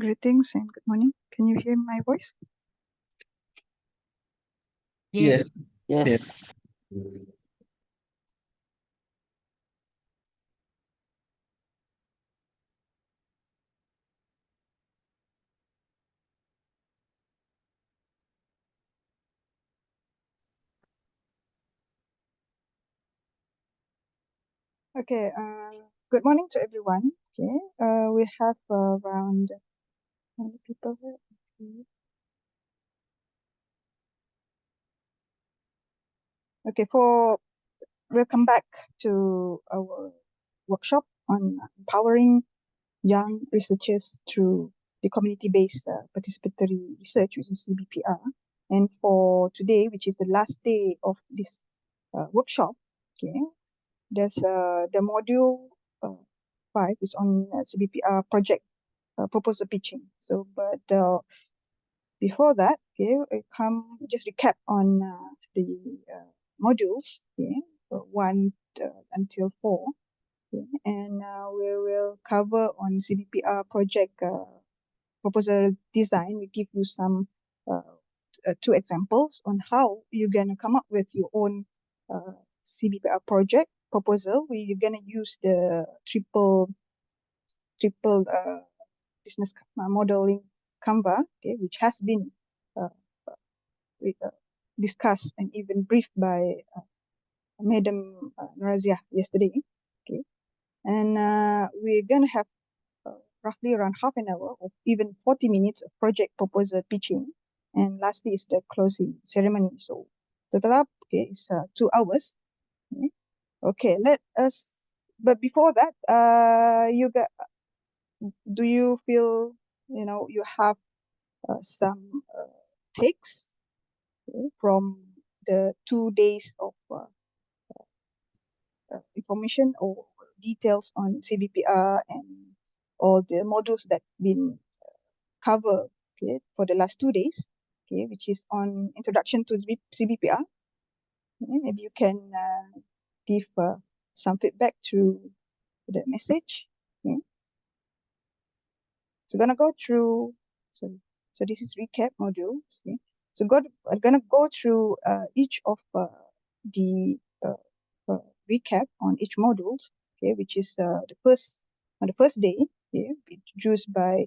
Greetings and good morning. Can you hear my voice? Yes. Yes. Okay. Good morning to everyone. Okay. We have around how many people here? Okay. Welcome back to our workshop on empowering young researchers through the community-based participatory research, which is CBPR. And for today, which is the last day of this workshop, okay, there's the module 5 is on CBPR project proposal pitching. So, but before that, okay, I come just recap on the modules, okay, 1 until 4. Okay, and we will cover on CBPR project proposal design. We give you some 2 examples on how you're gonna come up with your own CBPR project proposal, where you're gonna use the triple business modeling Canva, okay, which has been discussed and even briefed by Madam Narazia yesterday. Okay, and we're gonna have roughly around half an hour or even 40 minutes of project proposal pitching, and lastly is the closing ceremony. So total up, okay, is 2 hours. Okay, let us. But before that, do you feel you have some takes, okay, from the 2 days of information or details on CBPR and all the modules that been covered, okay, for the last 2 days, okay, which is on introduction to CBPR. Okay, maybe you can give some feedback through the message. Okay. So gonna go through. So this is recap modules. Okay. So I'm gonna go through each of the recap on each modules. Okay, which is on the first day. Okay, introduced by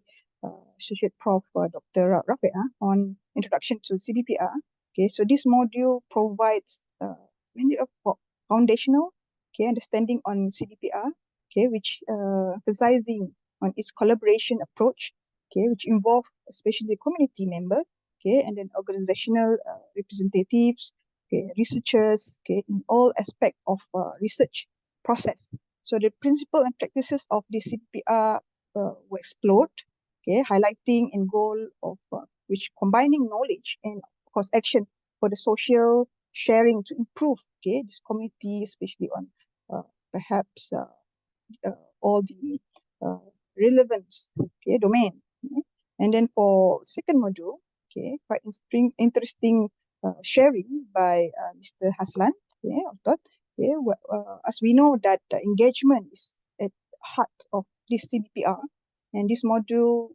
Associate Prof. Dr. Rafia on introduction to CBPR. Okay, so this module provides mainly a foundational, okay, understanding on CBPR. Okay, which emphasizing on its collaboration approach, okay, which involve especially community member, okay, and then organizational representatives, okay, researchers, okay, in all aspect of research process. So the principle and practices of the CBPR were explored, okay, highlighting and goal of which combining knowledge and of course action for the social sharing to improve, okay, this community, especially on perhaps all the relevance, okay, domain. Okay. And then for second module, okay, quite interesting sharing by Mr. Haslan, okay, of that. Okay, as we know that engagement is at heart of this CBPR, and this module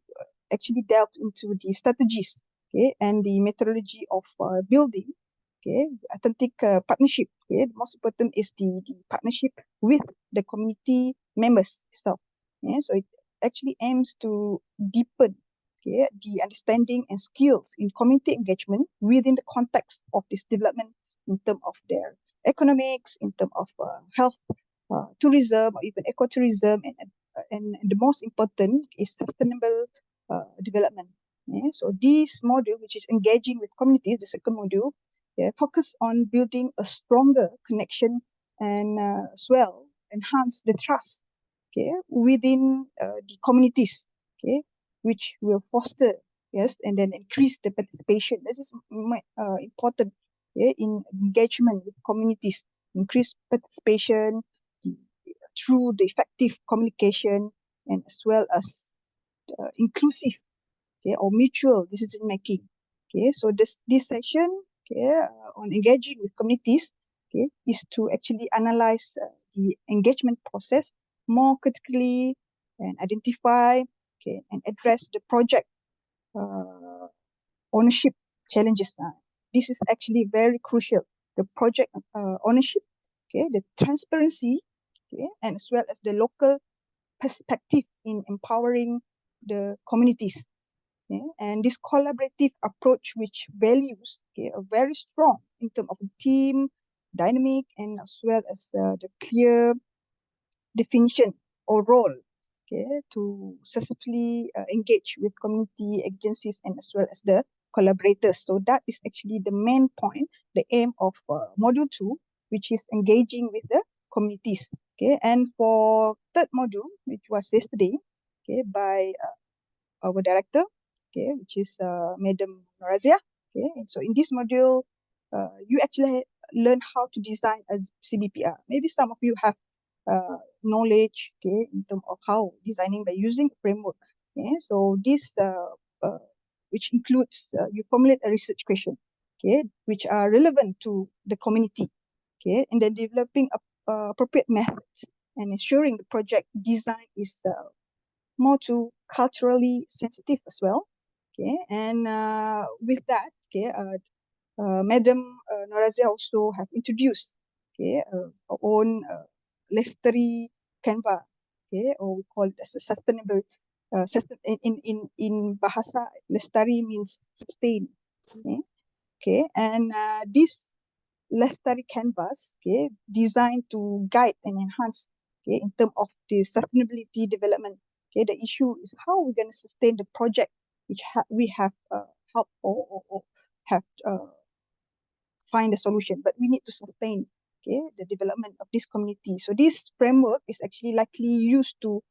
actually delved into the strategies, okay, and the methodology of building, okay, authentic partnership. Okay, the most important is the partnership with the community members itself. Yeah, so it actually aims to deepen, okay, the understanding and skills in community engagement within the context of this development in terms of their economics, in terms of health, tourism, or even ecotourism, and the most important is sustainable development. Yeah, so this module, which is engaging with communities, the second module, yeah, focus on building a stronger connection and as well enhance the trust, okay, within the communities, okay, which will foster, yes, and then increase the participation. This is important, okay, in engagement with communities, increase participation through the effective communication and as well as inclusive, okay, or mutual decision making. Okay, so this session, okay, on engaging with communities, okay, is to actually analyze the engagement process more critically and identify, okay, and address the project ownership challenges. This is actually very crucial. The project ownership, okay, the transparency, okay, and as well as the local perspective in empowering the communities. Okay? And this collaborative approach, which values, okay, are very strong in terms of team dynamic and as well as the clear definition or role, okay, to successfully engage with community agencies and as well as the collaborators. So that is actually the main point, the aim of module 2, which is engaging with the communities. Okay, and for third module, which was yesterday, okay, by our director, okay, which is Madam Norazia. Okay, and so in this module, you actually learn how to design a CBPR. Maybe some of you have knowledge, okay, in terms of how designing by using framework. Okay, so this which includes you formulate a research question, okay, which are relevant to the community, okay, and then developing appropriate methods and ensuring the project design is more to culturally sensitive as well. Okay, and with that, okay, Madam Norazia also have introduced, okay, our own Lestari Canva, okay, or we call it as a sustainable, in Bahasa Lestari means sustain, okay, okay, and this Lestari Canvas, okay, designed to guide and enhance, okay, in terms of the sustainability development. Okay, the issue is how we're going to sustain the project which we have helped or have find a solution, but we need to sustain, okay, the development of this community. So this framework is actually likely used to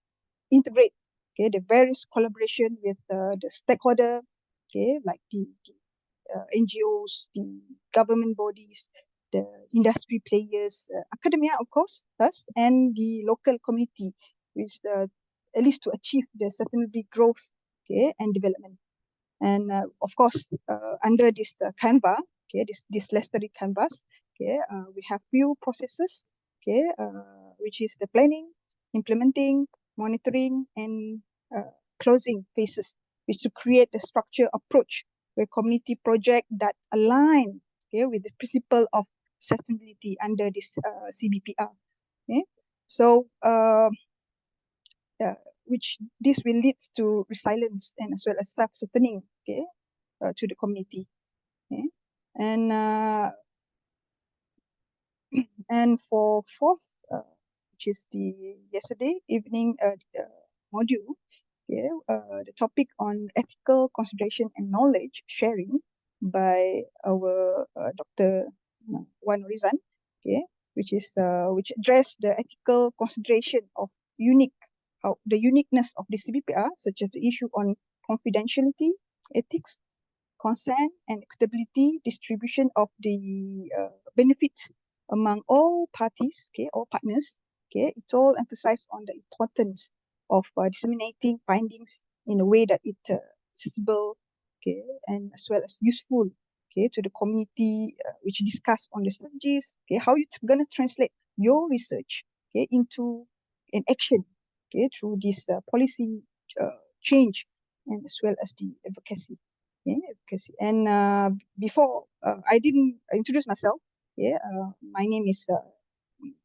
integrate, okay, the various collaboration with the stakeholder, okay, like the NGOs, the government bodies, the industry players, academia, of course, us, and the local community, with at least to achieve the sustainable growth, okay, and development. And of course, under this Canva, okay, this Lestari Canvas, okay, we have few processes, okay, which is the planning, implementing, monitoring, and closing phases, which to create a structure approach where community project that align, okay, with the principle of sustainability under this CBPR. Okay, so which this will lead to resilience and as well as self-sustaining, okay, to the community. Okay, and and for fourth, which is the yesterday evening module, okay, the topic on ethical consideration and knowledge sharing by our Dr. Wan Rizan, okay, which is which address the ethical consideration of the uniqueness of the CBPR, such as the issue on confidentiality, ethics, consent, and equitability distribution of the benefits among all parties, okay, all partners. Okay, it's all emphasized on the importance of disseminating findings in a way that it accessible, okay, and as well as useful, okay, to the community, which discuss on the strategies, okay, how you're going to translate your research, okay, into an action, okay, through this policy change and as well as the advocacy. Yeah, advocacy. And before I didn't introduce myself. Yeah, my name is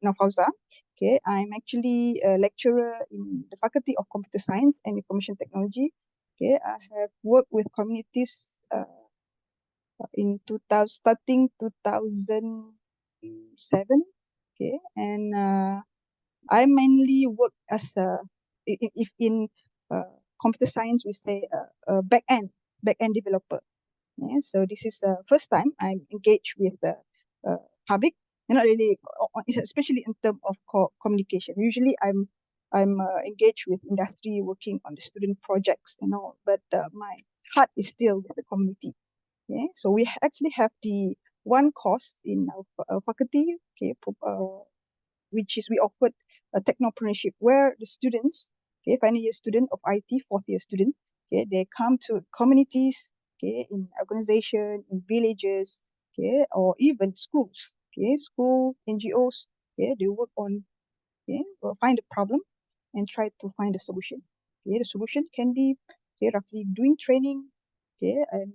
Nafauza. Okay, I'm actually a lecturer in the Faculty of Computer Science and Information Technology. Okay, I have worked with communities in 2000, starting 2007. Okay, and I mainly work as a, if in computer science we say a back-end developer. Yeah, so this is the first time I'm engaged with the public. Not really, especially in terms of communication. Usually, I'm engaged with industry, working on the student projects and all. But my heart is still with the community. Yeah, so we actually have the one course in our faculty. Okay, which is we offered a technopreneurship where the students, okay, final year student of IT, fourth year student, okay, they come to communities, okay, in organization, in villages, okay, or even schools, okay, school, NGOs, okay, they work on, okay, find a problem and try to find a solution. Okay, the solution can be roughly doing training, and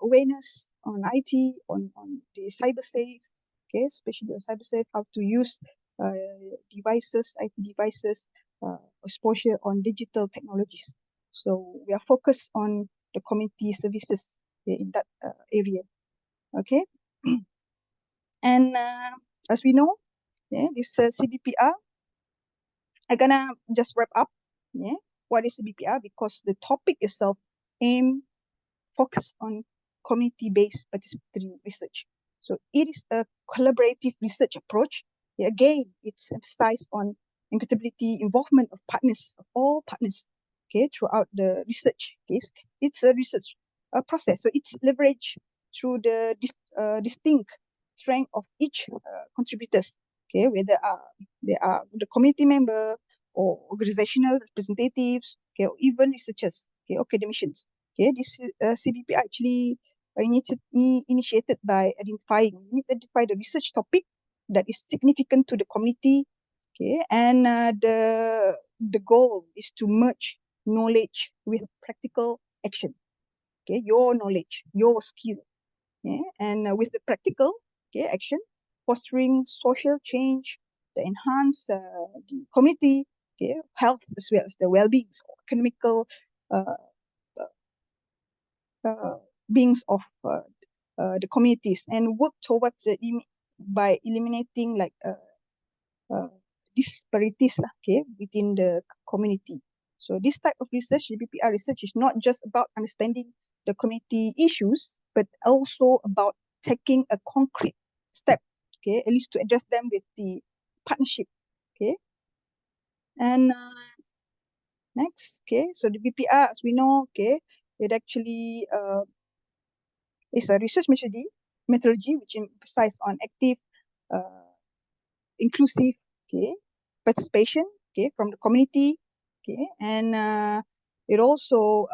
awareness on IT, on the cyber safe, especially on cyber safe, how to use devices, IT devices, exposure on digital technologies. So we are focused on the community services in that area. Okay, and as we know, this CBPR, I'm gonna just wrap up. What is CBPR? Because the topic itself aim focus on community-based participatory research. So it is a collaborative research approach. Again, it's emphasized on equitability, involvement of partners, of all partners, throughout the research. It's a research process. So it's leveraged through the distinct strength of each contributors. Whether they are the community member or organizational representatives, or even researchers, academicians. This CBPR actually initiated by identify the research topic that is significant to the community. And the goal is to merge knowledge with practical action. Your knowledge, your skill, and with the practical action, fostering social change that enhance the community health as well as the well-being, economical uh, beings of the communities, and work towards by eliminating like disparities within the community. So this type of research, CBPR research, is not just about understanding the community issues, but also about taking a concrete step, at least to address them with the partnership. And next, so the BPR, as we know, it actually is a research methodology which emphasizes on active, inclusive, participation, from the community, and it also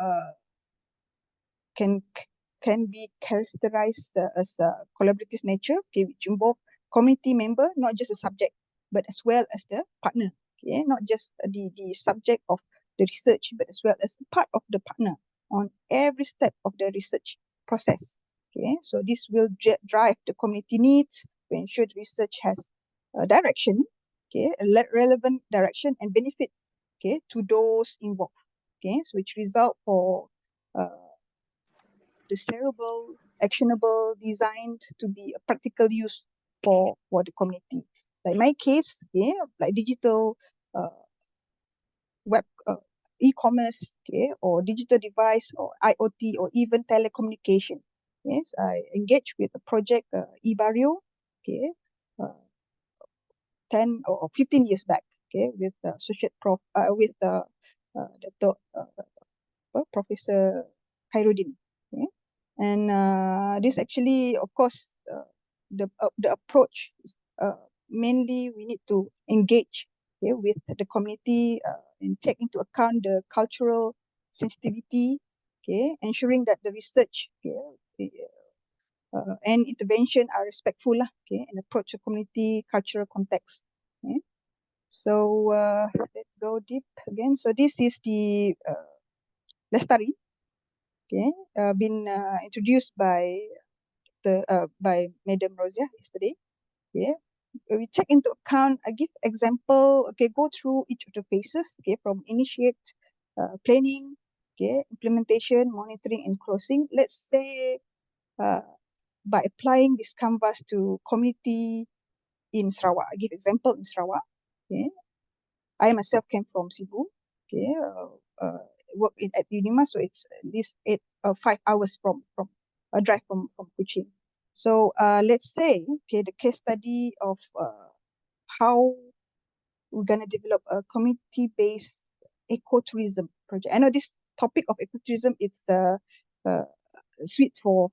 can be characterized as a collaborative nature, which involve community member, not just a subject, but as well as the partner, not just the subject of the research, but as well as part of the partner on every step of the research process. So this will drive the community needs to ensure the research has a direction, a relevant direction and benefit, to those involved, so which result for desirable, actionable, designed to be a practical use for the community. Like my case, like digital web e-commerce, or digital device or IoT or even telecommunication. Yes, I engaged with a project eBario, uh, 10 or 15 years back, with associate prof with the Professor Khairuddin. And this actually, of course, the approach is mainly we need to engage with the community and take into account the cultural sensitivity, ensuring that the research and intervention are respectful, and approach the community cultural context. So let's go deep again. So this is the Lestari, been introduced by Madam Rosia yesterday. We take into account, I give example, go through each of the phases, from initiate, planning, implementation, monitoring, and closing. Let's say by applying this canvas to community in Sarawak. I give example in Sarawak. I myself came from Cebu. Work at Unima, so it's this 5 hours from a drive from Kuching. So let's say, the case study of how we're gonna develop a community-based ecotourism project. I know this topic of ecotourism, it's the sweet for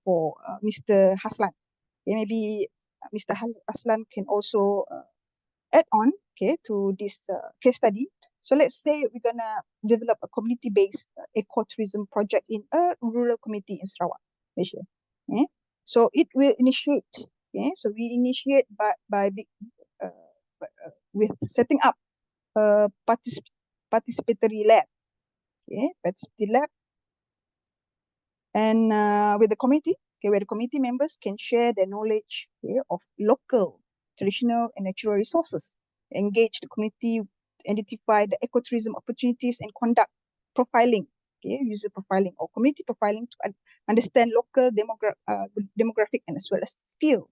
Mr. Haslan. Maybe Mr. Haslan can also add on, to this case study. So let's say we're gonna develop a community-based ecotourism project in a rural community in Sarawak, Malaysia. So it will initiate. So we initiate by with setting up a participatory lab. okay, participatory lab, and with the committee, okay, where the committee members can share their knowledge, okay, of local, traditional, and natural resources, engage the community, identify the ecotourism opportunities, and conduct profiling, okay, user profiling or community profiling to understand local demographic and as well as skill.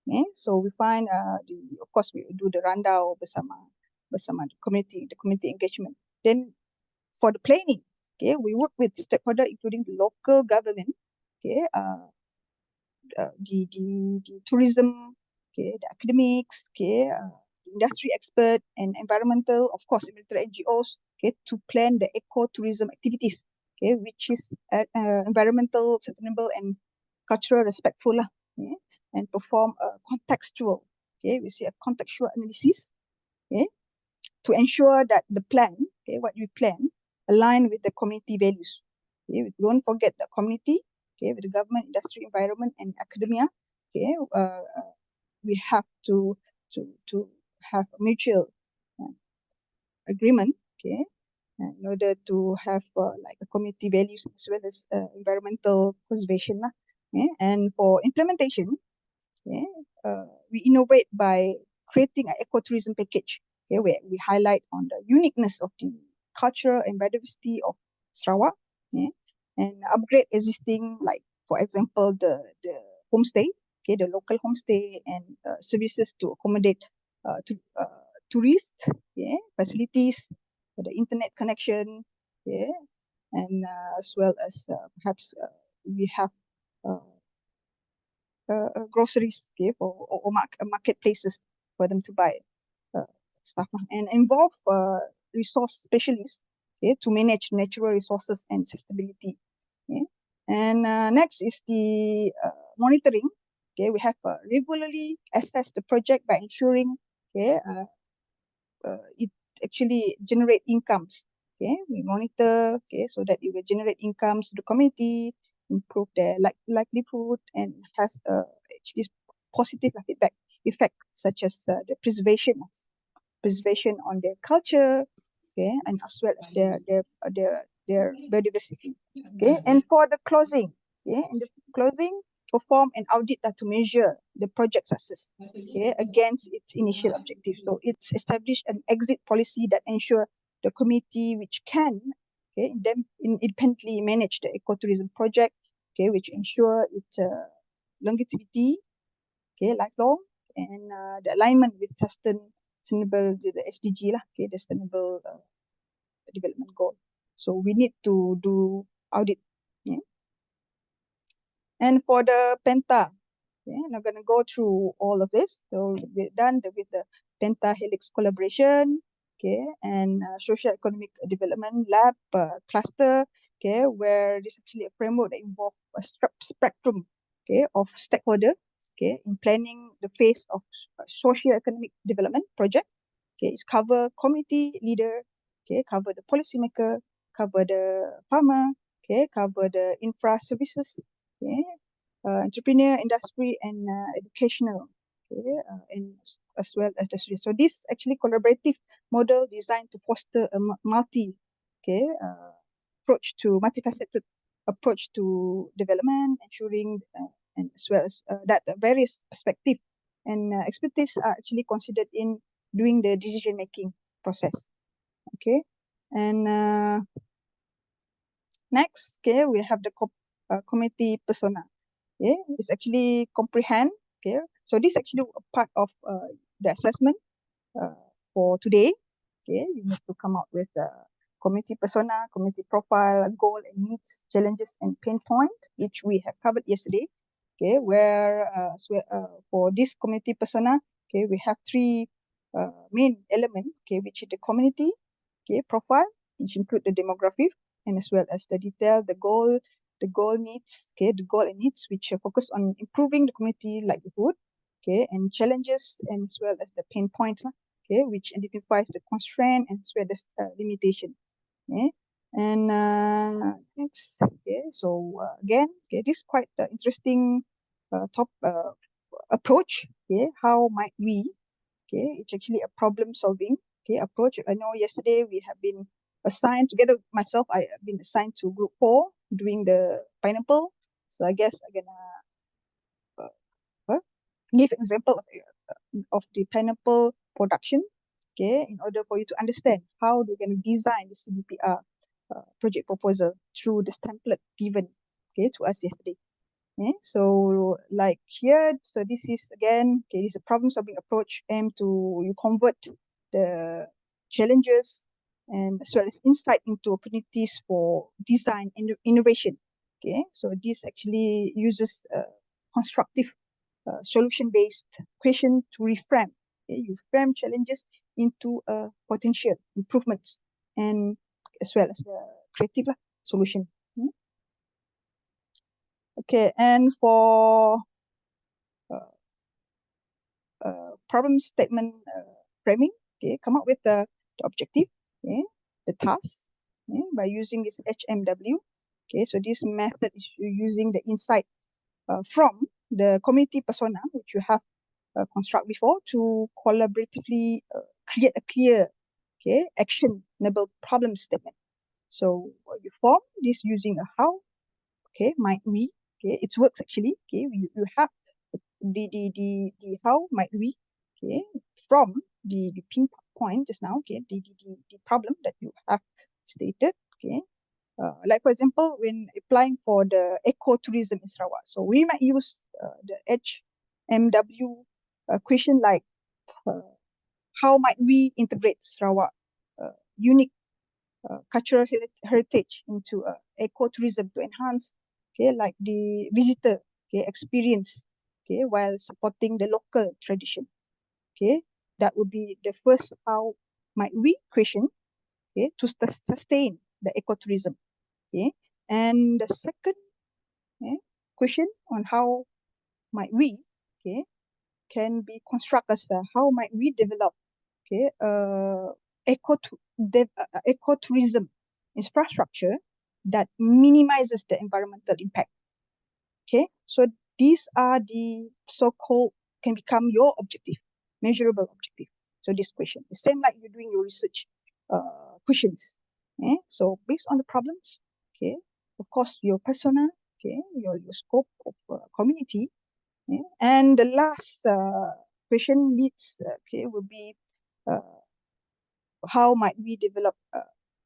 Okay, so we find of course we do the rundown bersama the community engagement. Then for the planning, okay, we work with stakeholder including the local government, okay, the tourism, okay, the academics, okay, industry expert and environmental, of course, military NGOs, okay, to plan the ecotourism activities, okay, which is environmental, sustainable, and cultural respectful, okay, and perform a contextual, okay, we see a contextual analysis, okay, to ensure that the plan, okay, what we plan, align with the community values. Okay, we don't forget the community, okay, with the government, industry, environment, and academia. Okay, we have to have a mutual agreement, okay, in order to have like a community values as well as environmental conservation, okay. And for implementation, okay, we innovate by creating an ecotourism package, okay, where we highlight on the uniqueness of the culture and biodiversity of Sarawak, okay, and upgrade existing, like for example, the homestay, okay, the local homestay and services to accommodate tourists, okay, facilities, the internet connection, okay, and as well as perhaps we have groceries, okay, or marketplaces for them to buy stuff, and involve resource specialists, okay, to manage natural resources and sustainability. Okay. And next is the monitoring. Okay, we have regularly assess the project by ensuring, okay, it actually generate incomes. Okay, we monitor, okay, so that it will generate incomes to the community, improve their livelihood, and has actually positive feedback effect, such as the preservation on their culture, okay, and as well as their biodiversity. Okay, and for the closing, okay, and the closing, perform an audit to measure the project success, okay, against its initial objective. So it's established an exit policy that ensure the committee which can, okay, independently manage the ecotourism project, okay, which ensure its longevity, okay, lifelong, and the alignment with sustainable, the SDG lah, okay, the sustainable development goal. So we need to do audit. Yeah. And for the Penta, okay, I'm not going to go through all of this. So we're done with the Penta Helix collaboration, okay, and social economic development lab cluster, okay, where this is actually a framework that involves a spectrum, okay, of stakeholder, okay, in planning the phase of social economic development project. Okay, it's cover community leader, okay, cover the policymaker, cover the farmer, okay, cover the infra services, okay, entrepreneur, industry, and educational, okay, and as well as the students. So this actually collaborative model designed to foster a multifaceted approach to development, ensuring and as well as that various perspective and expertise are actually considered in doing the decision making process. Okay, and next, okay, we have the committee persona. Okay, it's actually comprehend. Okay, so this is actually a part of the assessment for today. Okay, you need to come up with the community persona, community profile, goal and needs, challenges and pain point, which we have covered yesterday. Okay, where for this community persona, okay, we have three main elements. Okay, which is the community, okay, profile, which include the demographic and as well as the detail, the goal needs, okay, the goal and needs, which focus on improving the community livelihood, okay, and challenges and as well as the pain points, okay, which identifies the constraint and as well as limitation. Okay, and next, okay, so again, okay, this is quite interesting approach. Okay, how might we, okay, it's actually a problem solving, okay, approach. I know yesterday we have been assigned together with myself. I've been assigned to group 4 doing the pineapple. So I guess I'm gonna give example of the pineapple production, okay, in order for you to understand how they're going to design the CBPR project proposal through this template given, okay, to us yesterday. Okay, so like here, so this is again, okay, this is a problem solving approach aimed to you convert the challenges and as well as insight into opportunities for design and innovation. Okay, so this actually uses constructive solution-based question to reframe. Okay, you frame challenges into potential improvements and as well as the creative solution. Okay, and for problem statement framing, okay, come up with the objective, okay, the task, okay, by using this HMW. Okay, so this method is using the insight from the community persona, which you have construct before, to collaboratively create a clear, okay, actionable problem statement. So you form this using a how, okay, might we, okay, it works actually, okay, you have the how might we, okay, from the pinpoint just now, okay, the problem that you have stated, okay. Like for example, when applying for the ecotourism in Sarawak, so we might use the HMW question like how might we integrate Sarawak unique cultural heritage into ecotourism to enhance, okay, like the visitor, okay, experience, okay, while supporting the local tradition. Okay, that would be the first how might we question, okay, to sustain the ecotourism. Okay, and the second, okay, question on how might we, okay, can be constructed as how might we develop, okay, ecotourism infrastructure that minimizes the environmental impact. Okay, so these are the so-called can become your objective, measurable objective. So this question is same like you're doing your research questions. Okay, so based on the problems, okay, of course your persona, okay, your scope of community, okay, and the last question leads, okay, will be how might we develop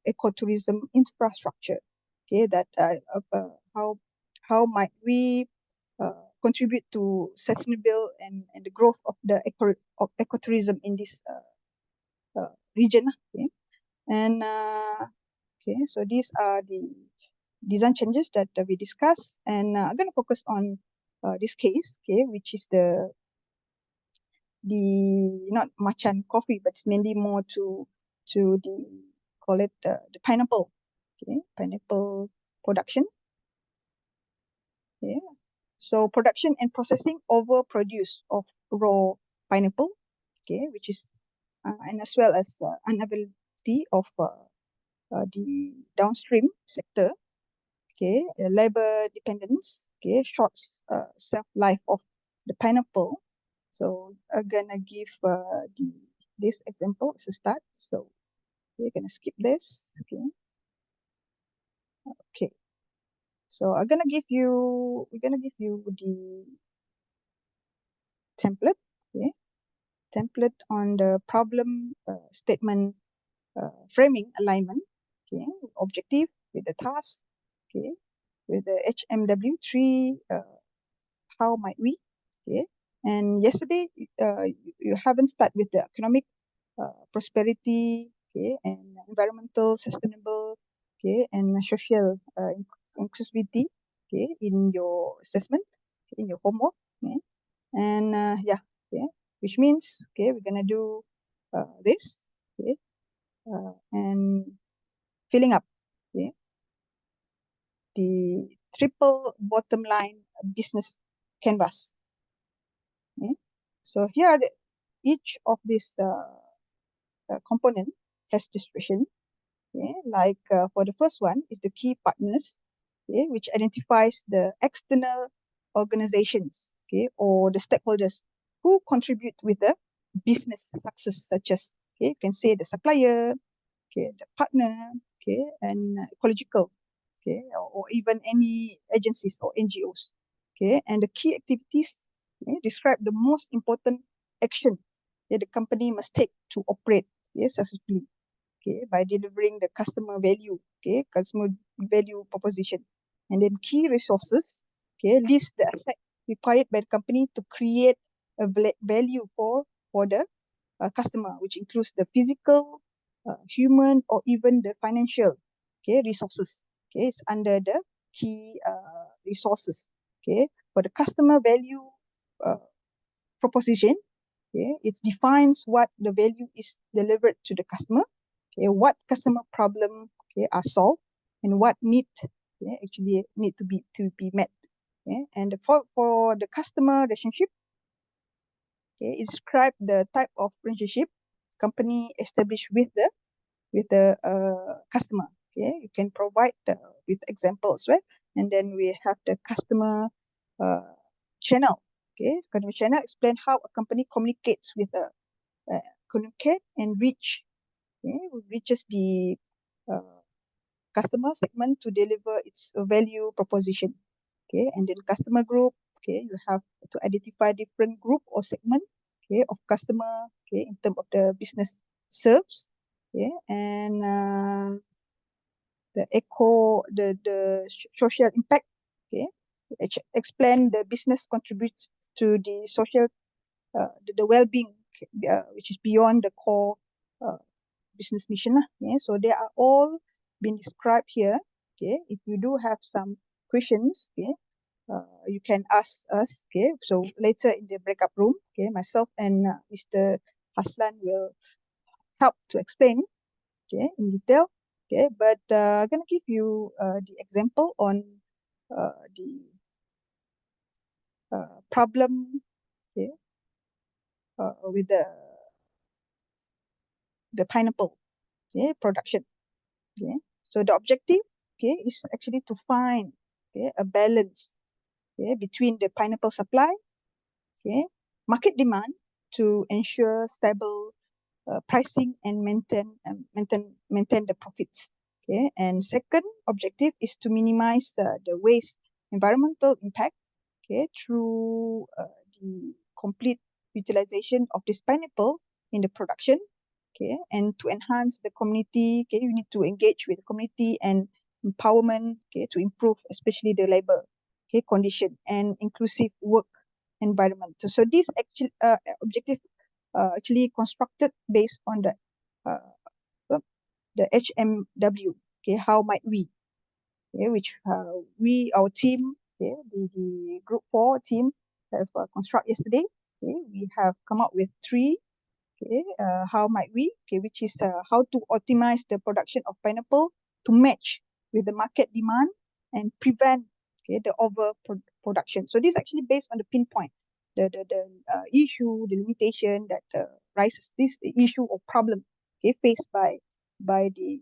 ecotourism infrastructure, okay, that how might we contribute to sustainable and the growth of the ecotourism in this region, okay. And okay, so these are the design changes that we discussed, and I'm going to focus on this case, okay, which is the not macan coffee, but it's mainly more to the call it the pineapple, okay, pineapple production. Okay, so production and processing over produce of raw pineapple, okay, which is and as well as unavailability of the downstream sector, okay, labor dependence, okay, short shelf life of the pineapple. So I'm gonna give this example as a start. So we're gonna skip this. Okay. Okay. So we're gonna give you the template. Okay. Template on the problem statement framing alignment. Okay. Objective with the task. Okay. With the HMW3, how might we? Okay. And yesterday, you haven't started with the economic prosperity, okay, and environmental sustainable, okay, and social inclusivity, okay, in your assessment, okay, in your homework, okay. And yeah, okay, which means, okay, we're gonna do this, okay, and filling up, okay, the triple bottom line business canvas. Okay. So here are each of these component has description. Okay, like for the first one is the key partners, okay, which identifies the external organizations, okay, or the stakeholders who contribute with the business success, such as, okay, you can say the supplier, okay, the partner, okay, and ecological, okay, or even any agencies or NGOs, okay, and the key activities, okay, describe the most important action that the company must take to operate, okay, successfully, okay, by delivering the customer value, okay, customer value proposition. And then key resources, okay, list the asset required by the company to create a value for the customer, which includes the physical, human, or even the financial, okay, resources. Okay, it's under the key resources. Okay, for the customer value uh, proposition, okay, it defines what the value is delivered to the customer, okay, what customer problem, okay, are solved, and what need, okay, actually need to be met. Okay, and for the customer relationship, okay, it describes the type of relationship company established with the customer. Okay, you can provide with examples, right? And then we have the customer uh, channel. Okay, customer channel explain how a company communicates with communicate and reach, okay, reaches the uh, customer segment to deliver its value proposition. Okay, and then customer group. Okay, you have to identify different group or segment, okay, of customer, okay, in terms of the business serves. Okay, and the social impact. Okay, explain the business contributes to the social the well-being, which is beyond the core uh, business mission. Okay, so they are all been described here. Okay, if you do have some questions, okay, you can ask us. Okay, so later in the breakup room, okay, myself and Mr. Haslan will help to explain, okay, in detail. Okay, but I'm gonna give you the example on the problem, okay, with the pineapple, okay, production. Okay, so the objective, okay, is actually to find, okay, a balance, okay, between the pineapple supply, okay, market demand to ensure stable pricing and maintain the profits. Okay, and second objective is to minimize the waste environmental impact, okay, through the complete utilization of this pineapple in the production. Okay, and to enhance the community, okay, you need to engage with the community and empowerment, okay, to improve especially the labor, okay, condition and inclusive work environment. So this actually objective actually constructed based on uh, the HMW. Okay, how might we? Okay, which our team, okay, the group 4 team have construct yesterday. Okay, we have come up with 3. Okay, how might we? Okay, which is how to optimize the production of pineapple to match with the market demand and prevent, okay, the overproduction. So this is actually based on the pinpoint, the issue, the limitation that rises, this issue or problem, okay, faced by the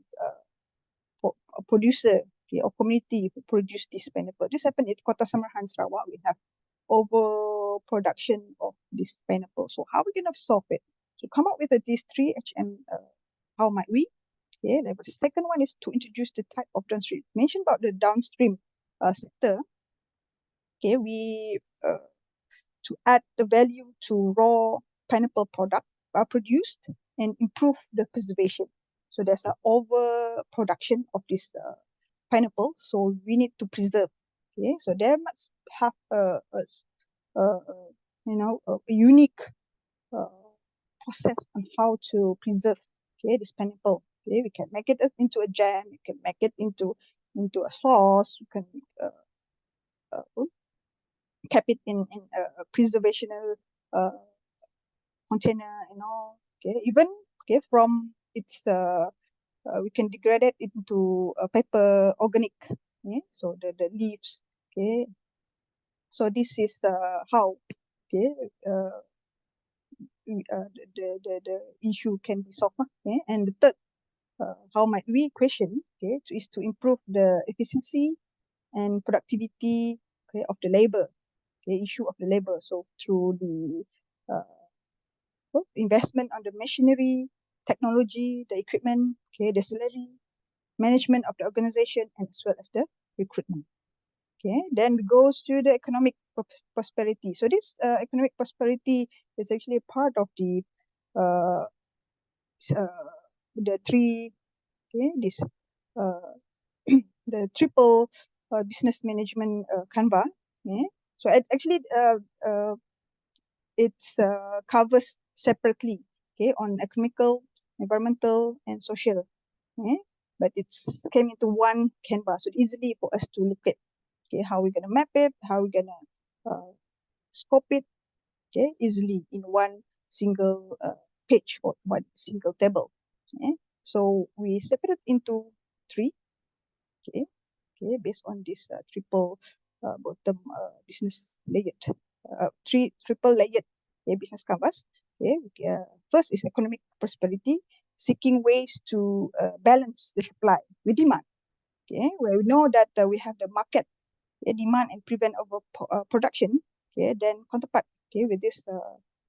producer, okay, or community who produce this pineapple. This happened at Kota Samaran, Sarawak. We have overproduction of this pineapple. So how are we going to solve it? To come up with these 3 HM, how might we? Okay, the second one is to introduce the type of downstream. Mentioned about the downstream sector. Okay, we to add the value to raw pineapple product are produced and improve the preservation. So there's an overproduction of this pineapple, so we need to preserve. Okay, so there must have a a unique uh, process on how to preserve, okay, this pineapple. Okay, we can make it into a jam, you can make it into a sauce, you can uh, keep it in a preservational uh, container and all. Okay, even, okay, from its we can degrade it into a paper organic. Okay, so the leaves. Okay, so this is how, okay, the issue can be solved. Okay, and the third, how might we question, okay, is to improve the efficiency and productivity, okay, of the labor, okay, issue of the labor. So through the investment on the machinery, technology, the equipment, okay, the salary, management of the organization, and as well as the recruitment. Okay, then it goes to the economic prosperity. So this economic prosperity is actually a part of uh, the three, okay, this the triple business management Canva. Yeah. So actually it covers separately, okay, on economical, environmental, and social. Okay? But it's came into one canvas, so it's easily for us to look at, okay, how we're gonna map it, how we're gonna scope it, okay, easily in one single page or one single table. Okay? So we separate into three, okay, okay, based on this triple bottom business layered, three triple layered, okay, business canvas. Okay, first is economic prosperity, seeking ways to balance the supply with demand. Okay, where we know that we have the market, demand and prevent over production. Okay, then counterpart, okay, with these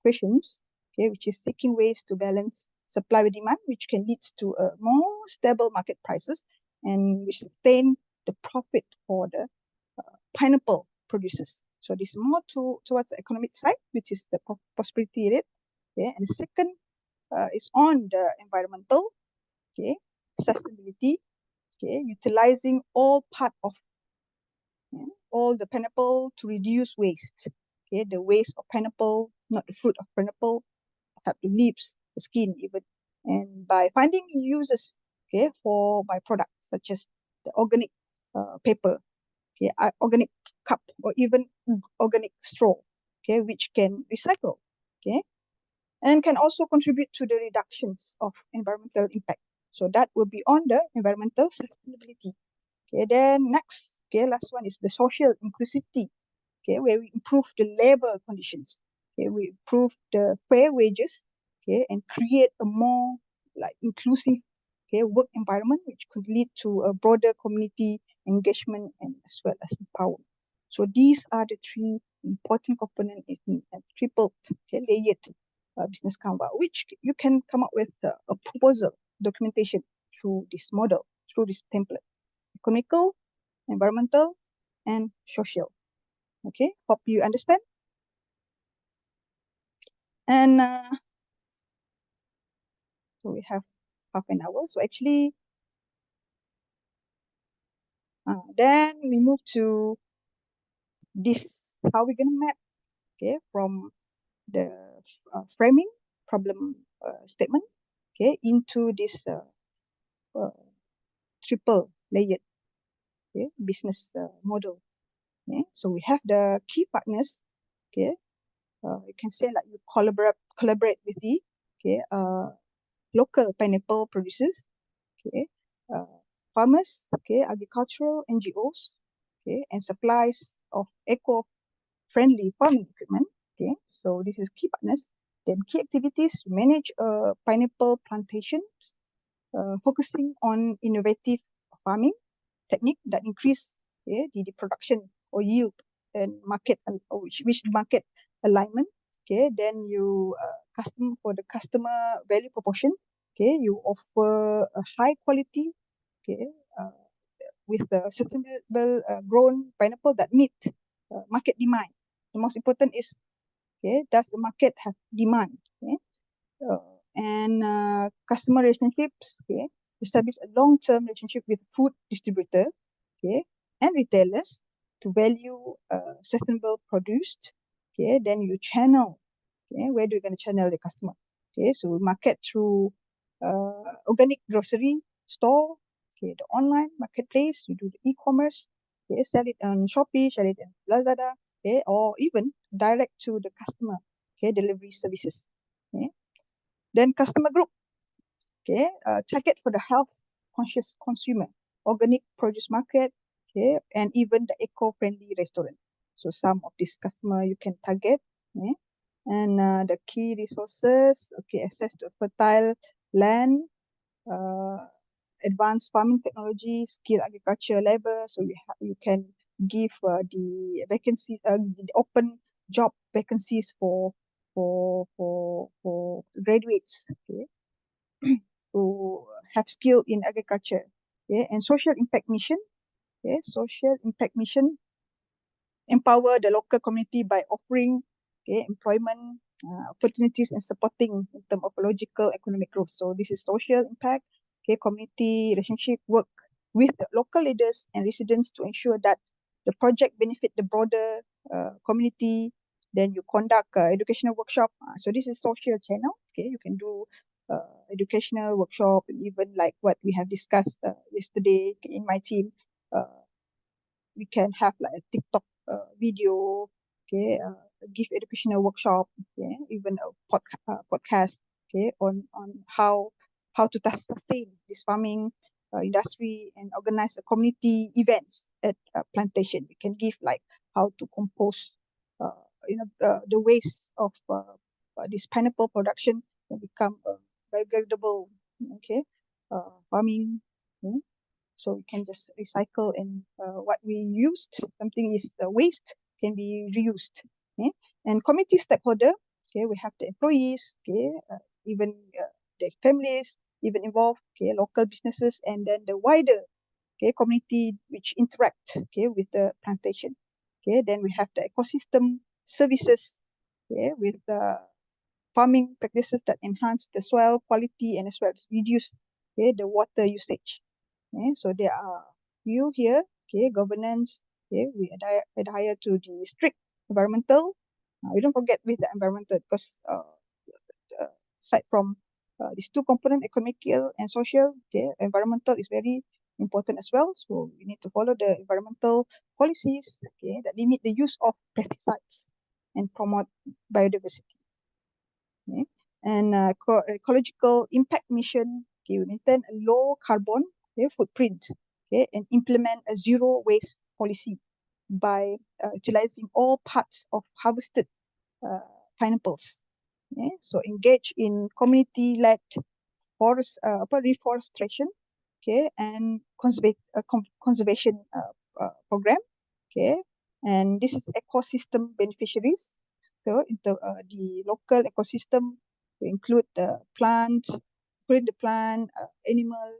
questions, okay, which is seeking ways to balance supply with demand, which can lead to more stable market prices and which sustain the profit for the pineapple producers. So this is more towards the economic side, which is the prosperity rate. Okay, and the second is on the environmental, okay, sustainability, okay, utilizing all part of all the pineapple to reduce waste. Okay, the waste of pineapple, not the fruit of pineapple, have the leaves, the skin even. And by finding uses, okay, for byproducts such as the organic paper, okay, organic cup, or even organic straw, okay, which can recycle, okay, and can also contribute to the reductions of environmental impact. So that will be on the environmental sustainability. Okay, then next, okay, last one is the social inclusivity. Okay, where we improve the labor conditions. Okay, we improve the fair wages. Okay, and create a more like inclusive, okay, work environment, which could lead to a broader community engagement and as well as empowerment. So these are the three important components in a triple, okay, layered business Canva, which you can come up with a proposal documentation through this model, through this template: economical, environmental, and social. Okay, hope you understand. And so we have half an hour. So actually, then we move to this, how we're gonna map, okay, from the framing problem statement, okay, into this uh, triple layered, okay, business model. Okay, so we have the key partners. Okay, you can say like you collaborate with the, okay, local pineapple producers, okay, farmers, okay, agricultural NGOs, okay, and supplies of eco-friendly farming equipment. Okay, so this is key partners. Then key activities: manage pineapple plantations, focusing on innovative farming technique that increase, okay, the production or yield and market, which market alignment. Okay, then you custom for the customer value proportion. Okay, you offer a high quality, okay, with the sustainable grown pineapple that meet market demand. The most important is, okay, does the market have demand? Okay, and customer relationships. Okay, establish a long-term relationship with food distributor, okay, and retailers to value sustainable produced. Okay, then you channel. Okay, where do you going to channel the customer? Okay, so market through organic grocery store. Okay, the online marketplace, you do the e-commerce. Okay, sell it on Shopee, sell it in Lazada. Okay, or even direct to the customer. Okay, delivery services. Okay, then customer group. Okay, target for the health conscious consumer, organic produce market. Okay, and even the eco-friendly restaurant. So some of these customer you can target. Okay, and the key resources. Okay, access to fertile land, uh, advanced farming technology, skilled agriculture labor. So you can give the vacancies, the open job vacancies for graduates. Okay, to have skill in agriculture. Okay, and social impact mission. Okay, social impact mission empower the local community by offering employment opportunities and supporting in terms of logical economic growth. So this is social impact, community relationship work with the local leaders and residents to ensure that the project benefit the broader community. Then you conduct educational workshop. So this is social channel. Okay, you can do educational workshop, and even like what we have discussed yesterday in my team. We can have like a TikTok video, okay, give educational workshop, okay, even a podcast, okay, on how to sustain this farming industry and organize a community events at plantation. We can give like how to compose, the waste of this pineapple production can become biodegradable, okay, farming. Okay. So we can just recycle, and what we used, something is waste, can be reused. Okay? And community stakeholder, okay, we have the employees, okay, even their families, even involved, okay, local businesses, and then the wider community which interact with the plantation. Okay, then we have the ecosystem services, with the farming practices that enhance the soil quality and as well as reduce the water usage. Okay, so there are few here. Okay, governance. Okay, we adhere to the strict environmental. We don't forget with the environmental, because aside from these two components, economical and social, okay, environmental is very important as well. So we need to follow the environmental policies, okay, that limit the use of pesticides and promote biodiversity. Okay. And ecological impact mission, okay, we maintain a low carbon footprint, okay, and implement a zero waste policy by utilizing all parts of harvested pineapples. Okay. So engage in community-led reforestation, okay, and conservation program, okay, and this is ecosystem beneficiaries. So the local ecosystem to include the plant, animal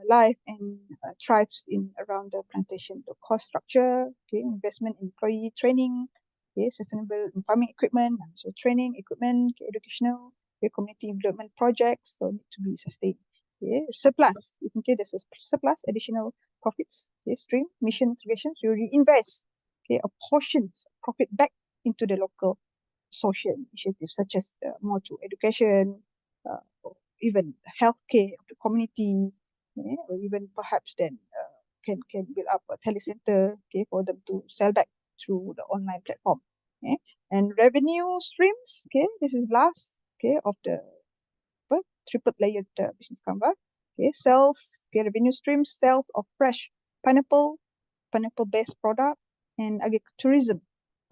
life, and tribes in around the plantation. The cost structure, okay, investment in employee training, okay, sustainable farming equipment, so training equipment, okay, educational, okay, community development projects, so need to be sustained. Okay, surplus, okay, there's a surplus, additional profits, okay, stream, mission integrations, you reinvest, okay, a portion of profit back into the local social initiatives, such as more to education, or even healthcare of the community, okay, or even perhaps then can build up a telecenter, okay, for them to sell back through the online platform. Okay, and revenue streams, okay, this is last, okay, of the triple layered business canvas. Okay, sales, okay, revenue streams, sales of fresh pineapple, pineapple-based product, and agritourism.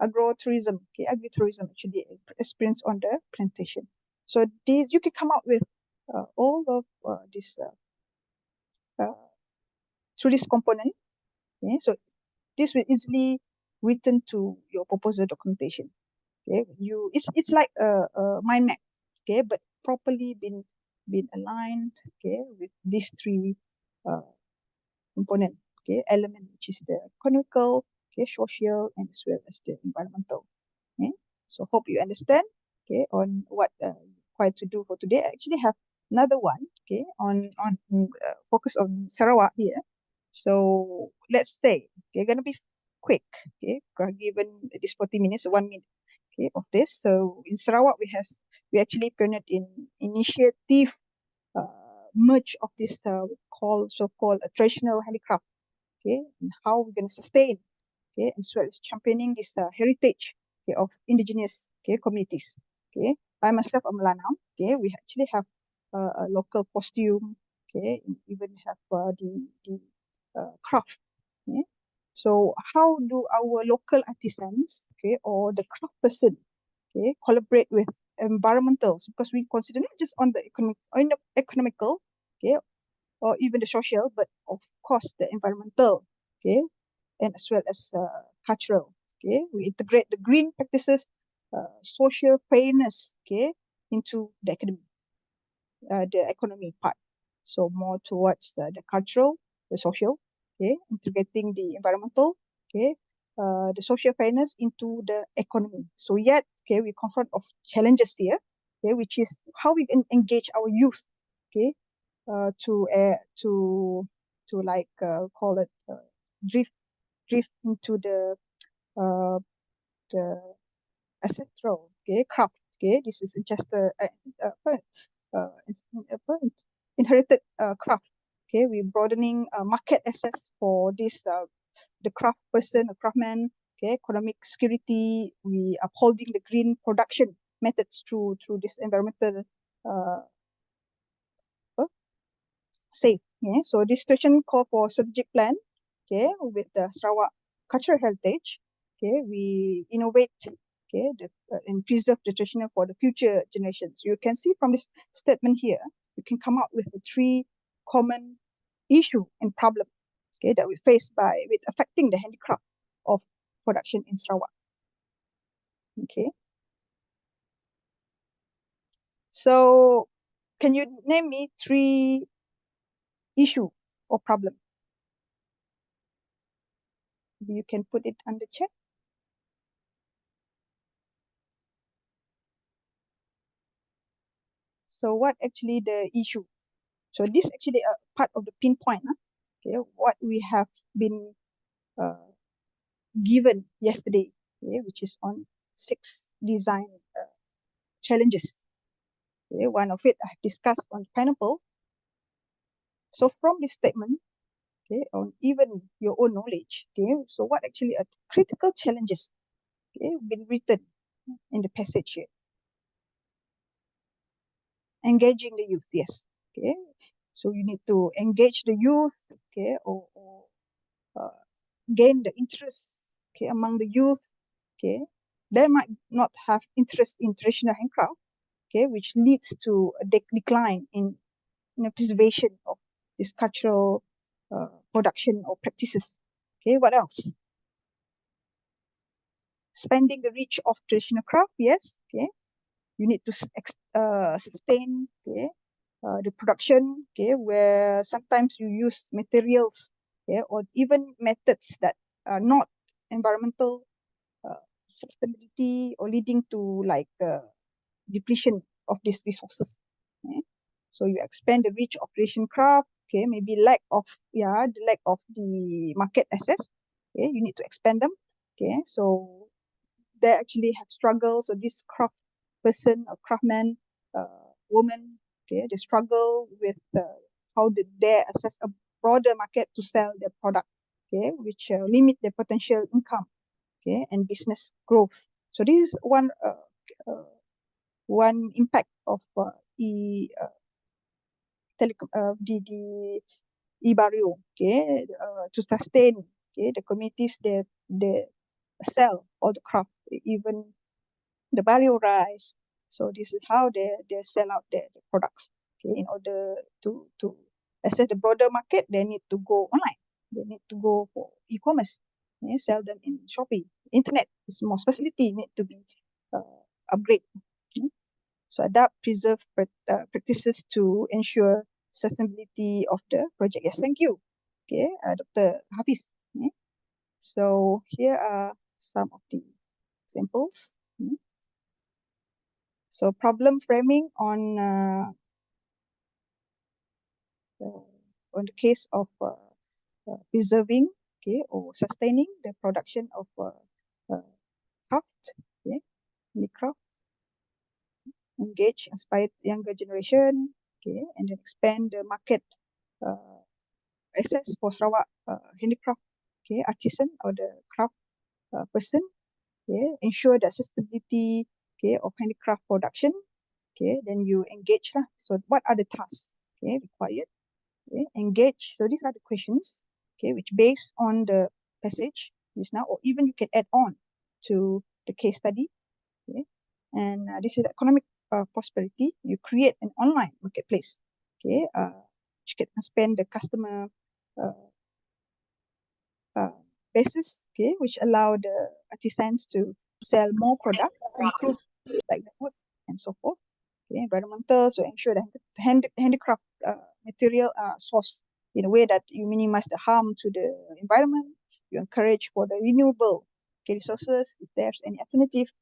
Okay, agritourism actually experience on the plantation. So these you can come up with all of this through this component. Okay, so this will easily written to your proposal documentation. Okay, it's like a mind map. Okay, but properly been aligned. Okay, with these three component, okay, element, which is the economical, okay, social, and as well as the environmental. Okay, so hope you understand, okay, on what required to do for today. I actually have another one, okay, on focus on Sarawak here. So let's say okay, gonna be quick, okay, given this 40 minutes, 1 minute, okay, of this. So in Sarawak, we actually pioneered in initiative merge of this so-called a traditional handicraft, okay, and how we're going to sustain, okay, as well as championing this heritage, okay, of indigenous, okay, communities. Okay, I myself am Lanam. Okay, we actually have a local costume, okay, and even have the craft. Okay, so how do our local artisans, okay, or the craft person, okay, collaborate with environmentals, because we consider not just on the economical, okay, or even the social, but of course the environmental, okay, and as well as cultural. Okay, we integrate the green practices, social fairness, okay, into the academy. the economy part. So more towards the cultural, the social, okay, integrating the environmental, okay, the social fairness into the economy. So yet, okay, we confront of challenges here, okay, which is how we can engage our youth, okay, to like call it drift into uh, the ancestral, okay, craft, okay. This is just apa, inherited craft. Okay, we broadening market access for this the craft person, a craftsman. Okay, economic security. We upholding the green production methods through this environmental uh, safe. Yeah, so this situation call for strategic plan. Okay, with the Sarawak cultural heritage. Okay, we innovate. Okay, and preserve the traditional for the future generations. You can see from this statement here, you can come up with the three common issue and problem, okay, that we face by with affecting the handicraft of production in Sarawak. Okay, so can you name me three issue or problem? You can put it on the chat. So what actually the issue? So this actually a part of the pinpoint, okay, what we have been given yesterday, okay, which is on 6 design challenges. Okay, one of it I discussed on pineapple. So from this statement, okay, on even your own knowledge, okay, so what actually are critical challenges, okay, been written in the passage here? Engaging the youth, yes, okay. So you need to engage the youth, okay, or gain the interest, okay, among the youth, okay. They might not have interest in traditional handcraft, okay, which leads to a decline in preservation of this cultural production or practices. Okay, what else? Expanding the reach of traditional craft, yes, okay. You need to sustain, okay, the production, okay, where sometimes you use materials, okay, or even methods that are not environmental sustainability or leading to like depletion of these resources. Okay? So you expand the reach of Asian craft. Okay, maybe lack of the lack of the market access. Okay, you need to expand them. Okay, so they actually have struggles. So this craft person or craftsman, woman, okay, they struggle with how did they access a broader market to sell their product. Okay, which limit their potential income. Okay, and business growth. So this is one impact of the e-barrio, okay, to sustain, okay, the communities they sell all the crop, even the barrio rice. So this is how they sell out the products. Okay, in order to access the broader market, they need to go online. They need to go for e-commerce. Okay, sell them in Shopee. Internet is more facility need to be upgrade. Okay. So adapt, preserve practices to ensure sustainability of the project. Yes, thank you. Okay, Dr. Hafiz. Okay. So here are some of the examples. Okay. So problem framing on the case of preserving, okay, or sustaining the production of craft, okay, handicraft, engage, inspire younger generation, okay, and then expand the market uh, access for Sarawak handicraft, okay, artisan or the craft person, okay, ensure the sustainability, okay, of handicraft production, okay, then you engage lah. So what are the tasks, okay, required, okay, engage. So these are the questions, okay, which based on the passage just now, or even you can add on to the case study, okay, and this is economic prosperity. You create an online marketplace, okay, which can expand the customer uh, basis, okay, which allow the artisans to sell more product, improve like the wood and so forth. Okay, environmental, so ensure the handicraft material source in a way that you minimize the harm to the environment. You encourage for the renewable resources if there's any alternative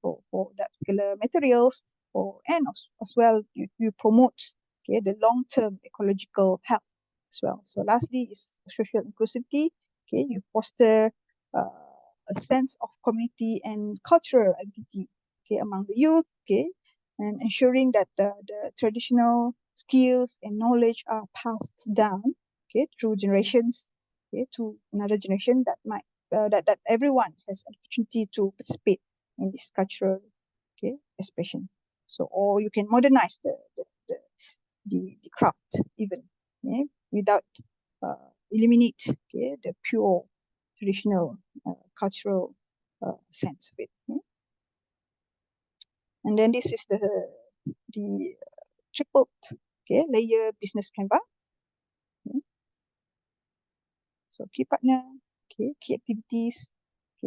for that particular materials, and as well you promote the long-term ecological health as well. So lastly is social inclusivity. You foster a sense of community and cultural identity among the youth, and ensuring that the traditional skills and knowledge are passed down through generations to another generation that might that everyone has an opportunity to participate in this cultural expression. So, or you can modernize the craft even without eliminate the pure traditional cultural sense of it. And then this is the tripled layer business canvas. So key partner, key activities.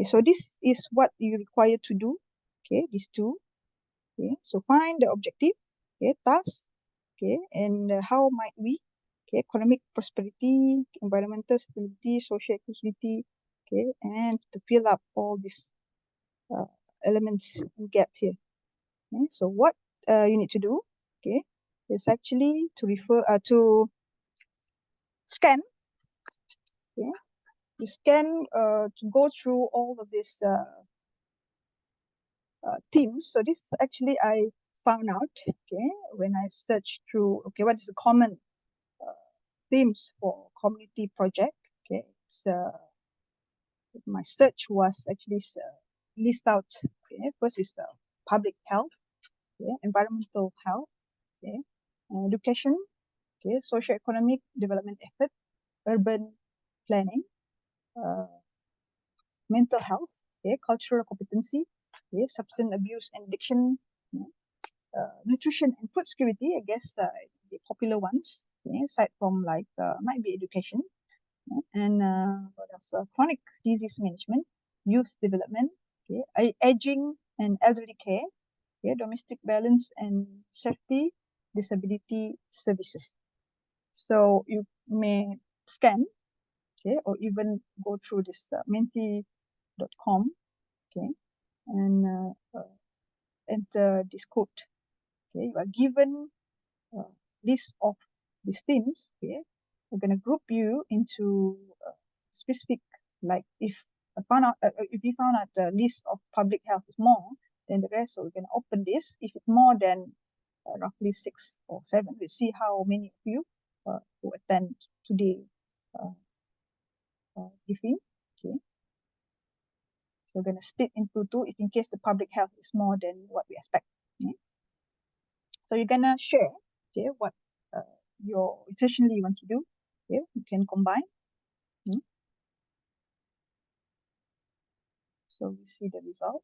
So this is what you require to do. These two. So find the objective, task, and how might we, economic prosperity, environmental stability, social inclusivity, and to fill up all these elements and gap here. So what you need to do, is actually to scan, to scan to go through all of these themes. So this actually I found out when I searched through what is the common themes for community project. It's my search was actually list out. First is public health, environmental health, education, socio-economic development effort, urban planning, mental health, cultural competency, substance abuse and addiction, nutrition and food security. I guess the popular ones, aside from like might be education, and what else? Chronic disease management, youth development, aging and elderly care, domestic balance and safety, disability services. So you may scan, or even go through this menti.com, and enter this code. You are given list of these themes. We're going to group you into specific, like if we found out the list of public health is more than the rest, so we're going to open this. If it's more than roughly 6 or 7, we'll see how many of you who attend today briefing. So we're going to split into 2 if in case the public health is more than what we expect. So you're going to share what your intentionally you want to do. You can combine. So we see the result.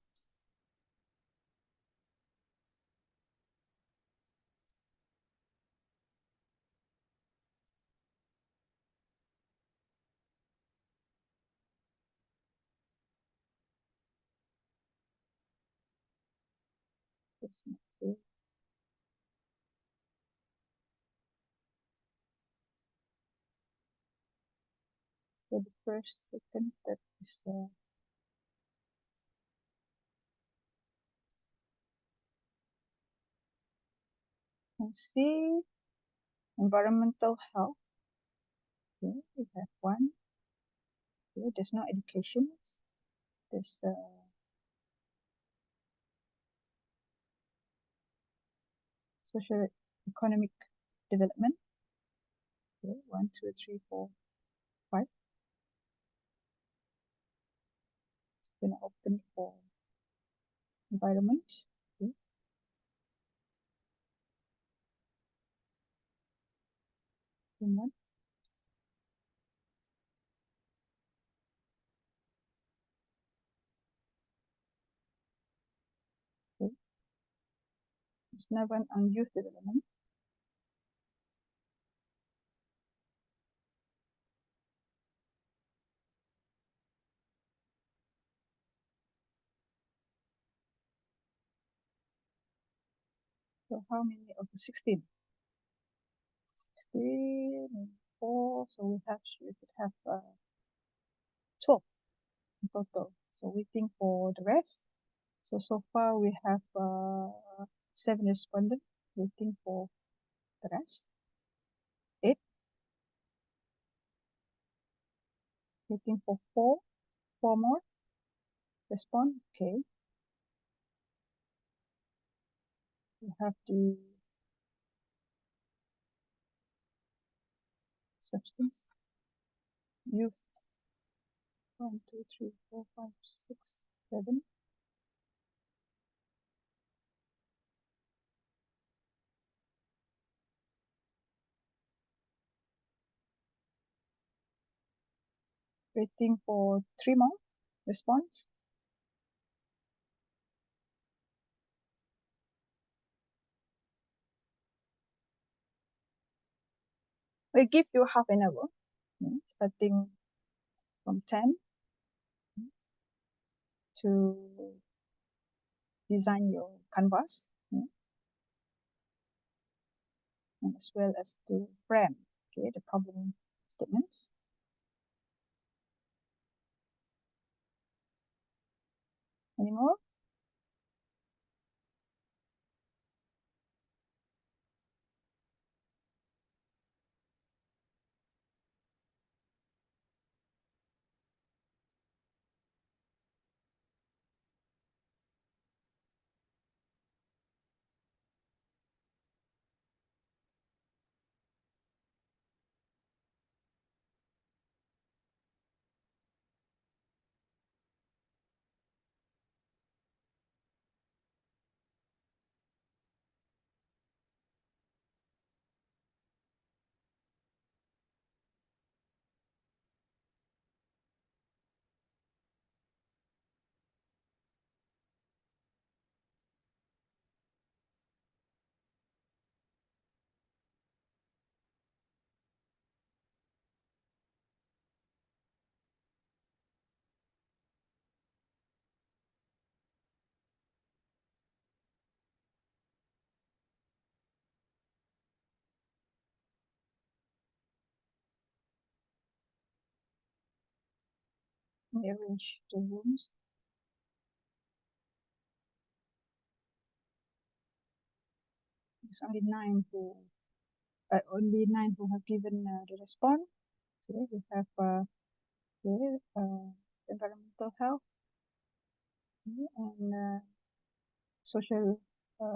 That's not good. So the first, second, that is and see environmental health. We have one. There's no education. There's social economic development. 1, 2, 3, 4, 5. Going to open for environment. One. There's never an unused development. So how many of the 16? 16, 4, so we could have 12 in total. So waiting for the rest. So far we have 7 respondents waiting for the rest. 8, waiting for 4 more respond. Okay. We have the substance youth. 1, 2, 3, 4, 5, 6, 7. Waiting for 3 more response. We give you half an hour, starting from 10 to design your canvas, and as well as to frame, the problem statements. Any more? Arrange the rooms. There's only 9 who have given the response. Okay, we have environmental health, and social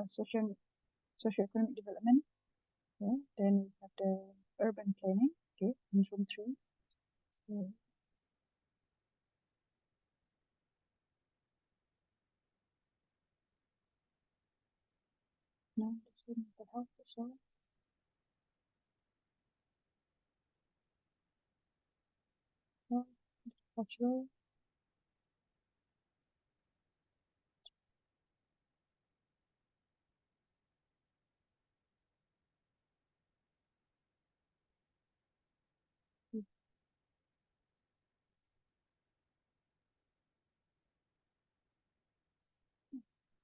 socio-economic development. Okay, then we have the urban planning. Okay, in room 3. So, no, this is mental health as well. No, cultural.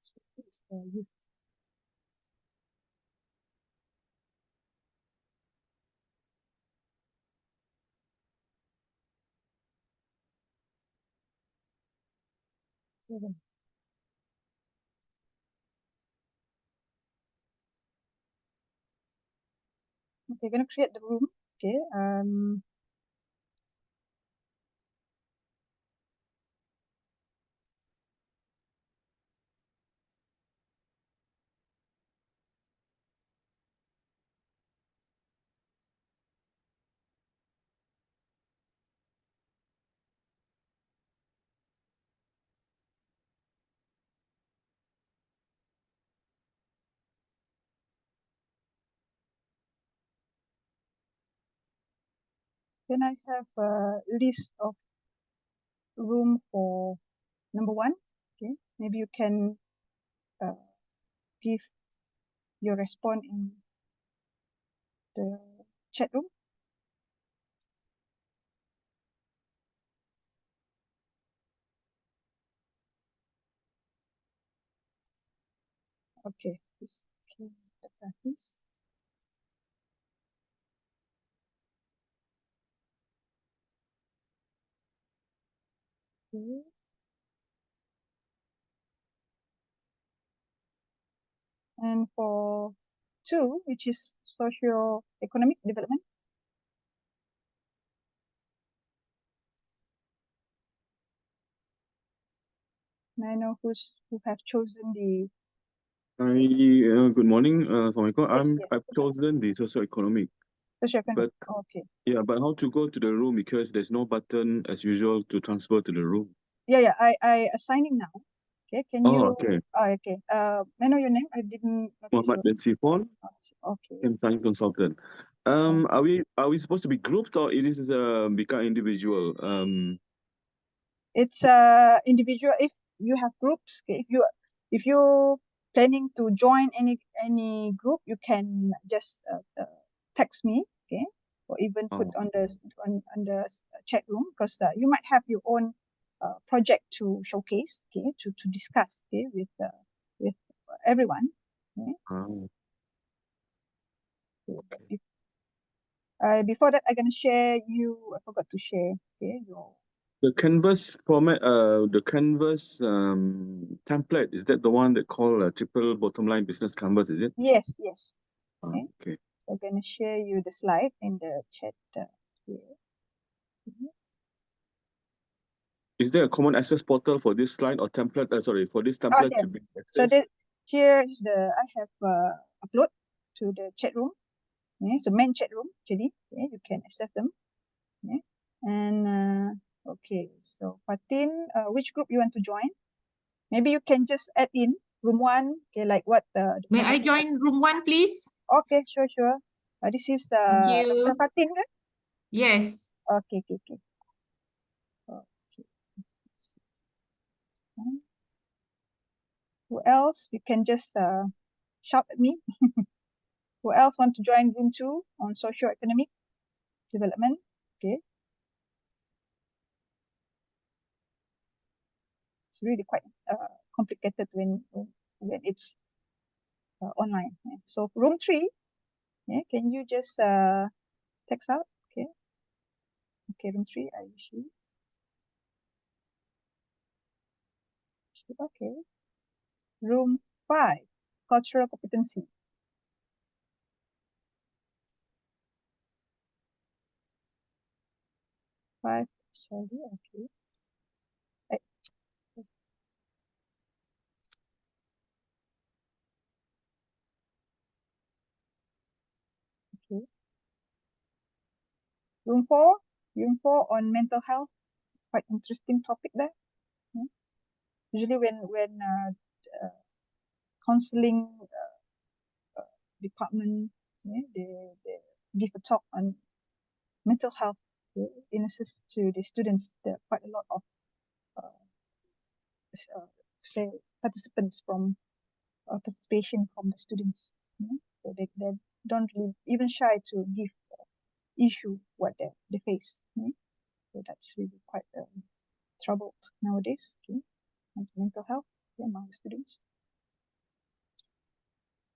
So it's the youth. Seven. Okay, gonna create the room. Okay. Can I have a list of room for number 1? Okay, maybe you can give your response in the chat room. Okay, this. Okay, that's this. Okay. And for 2, which is socio-economic development, may I know who have chosen the Good morning, Assalamualaikum. yes, I've chosen the socio-economic, socio-economic. but Okay. yeah, but how to go to the room because there's no button as usual to transfer to the room. Yeah, I assigning now. Okay, can Oh, you? okay. Okay. May I know your name? I didn't notice Muhammad your. bin Sifon, Okay. sign consultant. Are we supposed to be grouped or it is become individual? It's individual. If you have groups, okay, if you planning to join any group, you can just text me, okay, or even put on the chat room, because you might have your own project to showcase, okay, to discuss, okay, with everyone. Okay. Okay. Before that, I'm gonna share you. I forgot to share. Okay, your The Canvas format, the Canvas template, is that the one that called triple bottom line business canvas? Is it? yes. Okay. Okay. I'm gonna share you the slide in the chat here. Is there a common access portal for this slide or template? Sorry, for this template Here. to be So accessed? here is I have upload to the chat room. Okay, so main chat room actually. Okay, you can access them. Okay. And okay, so Fatin, which group you want to join? Maybe you can just add in room 1. Okay, like what the May I join room 1, please? Okay, sure. This is Thank you. Dr. Fatin, kan? Yes. Okay. Who else? You can just shout at me. Who else want to join room 2 on socio-economic development? Okay. It's really quite complicated when it's online. Yeah. So room 3, yeah, can you just text out? Okay, room 3, I usually. Okay. Room 5, cultural competency. 5, sorry, okay. Okay. Room 4 on mental health. Quite interesting topic there. Yeah. Usually when counseling department, yeah, they give a talk on mental health, in assist to the students. There are quite a lot of say participants from participation from the students. So they don't really even shy to give issue what they face. So that's really quite troubled nowadays. And mental health among the students.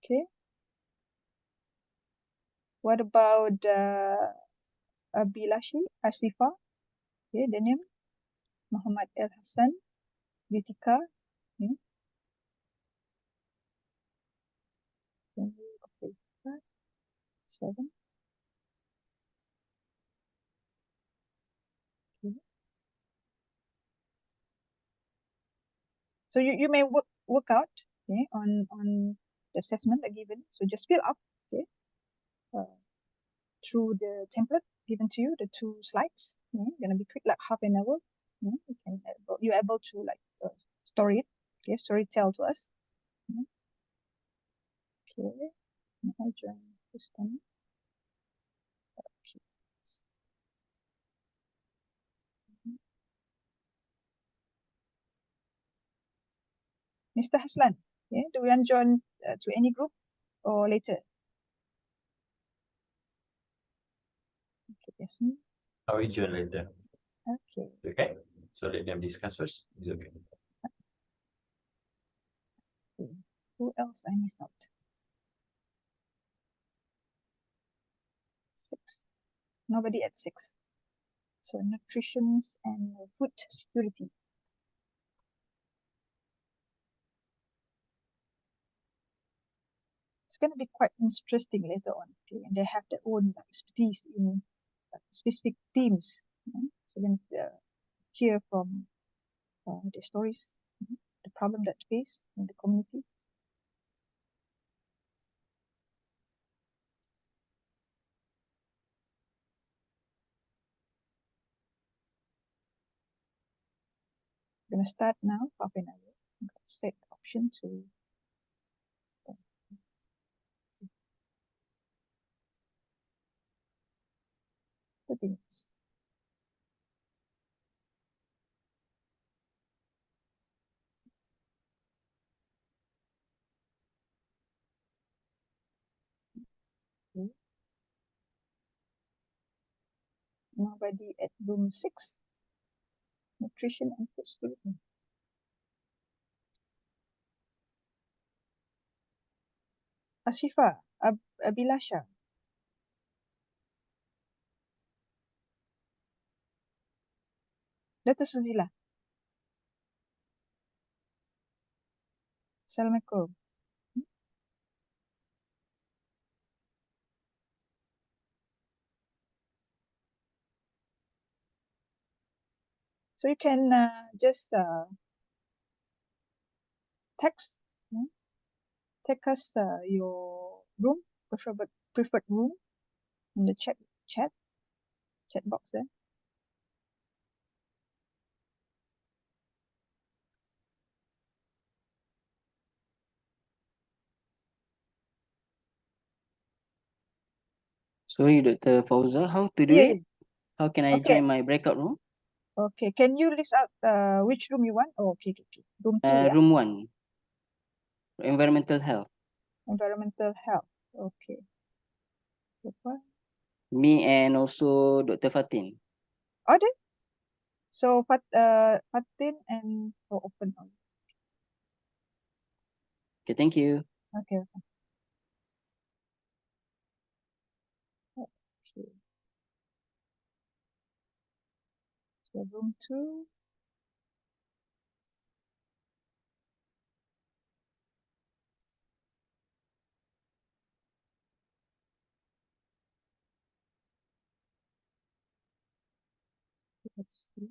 Okay. What about Abilashi Asifa? Okay, the name Muhammad El Hassan, Vitika. Okay. Okay. 7. Okay. So you may work out, okay, on the assessment given. So just fill up, okay, through the template given to you, the 2 slides. Gonna be quick, like half an hour. You're able to like story it, okay, story tell to us. Okay, I join this time. Okay. Mr. Haslan, okay, do we want to join to any group or later? Okay, yes. I will join later. Okay. Okay. So let them discuss first. Is okay. Who else I miss out? 6. Nobody at 6. So nutrition and food security. it's going to be quite interesting later on. Okay, and they have their own expertise in specific themes. So then hear from their stories, the problem that they face in the community. I'm going to start now, half an hour. I'm going to set option to 30 minutes. Okay. Nobody at room 6, nutrition and food security. Ashifa, Abhilasha. Dr. Suzila. Assalamualaikum. So you can just text us your room, preferred room in the chat box there. Sorry, Dr. Fauza, how to do Yeah. it? How can I Okay. join my breakout room? Okay, can you list out which room you want? Oh, okay. Room 2, yeah? Room 1, environmental health. Environmental health. Okay. Apa? Me and also Dr. Fatin. Order. So Fatin and open. Okay, thank you. Okay. Okay. So room 2. Let's see.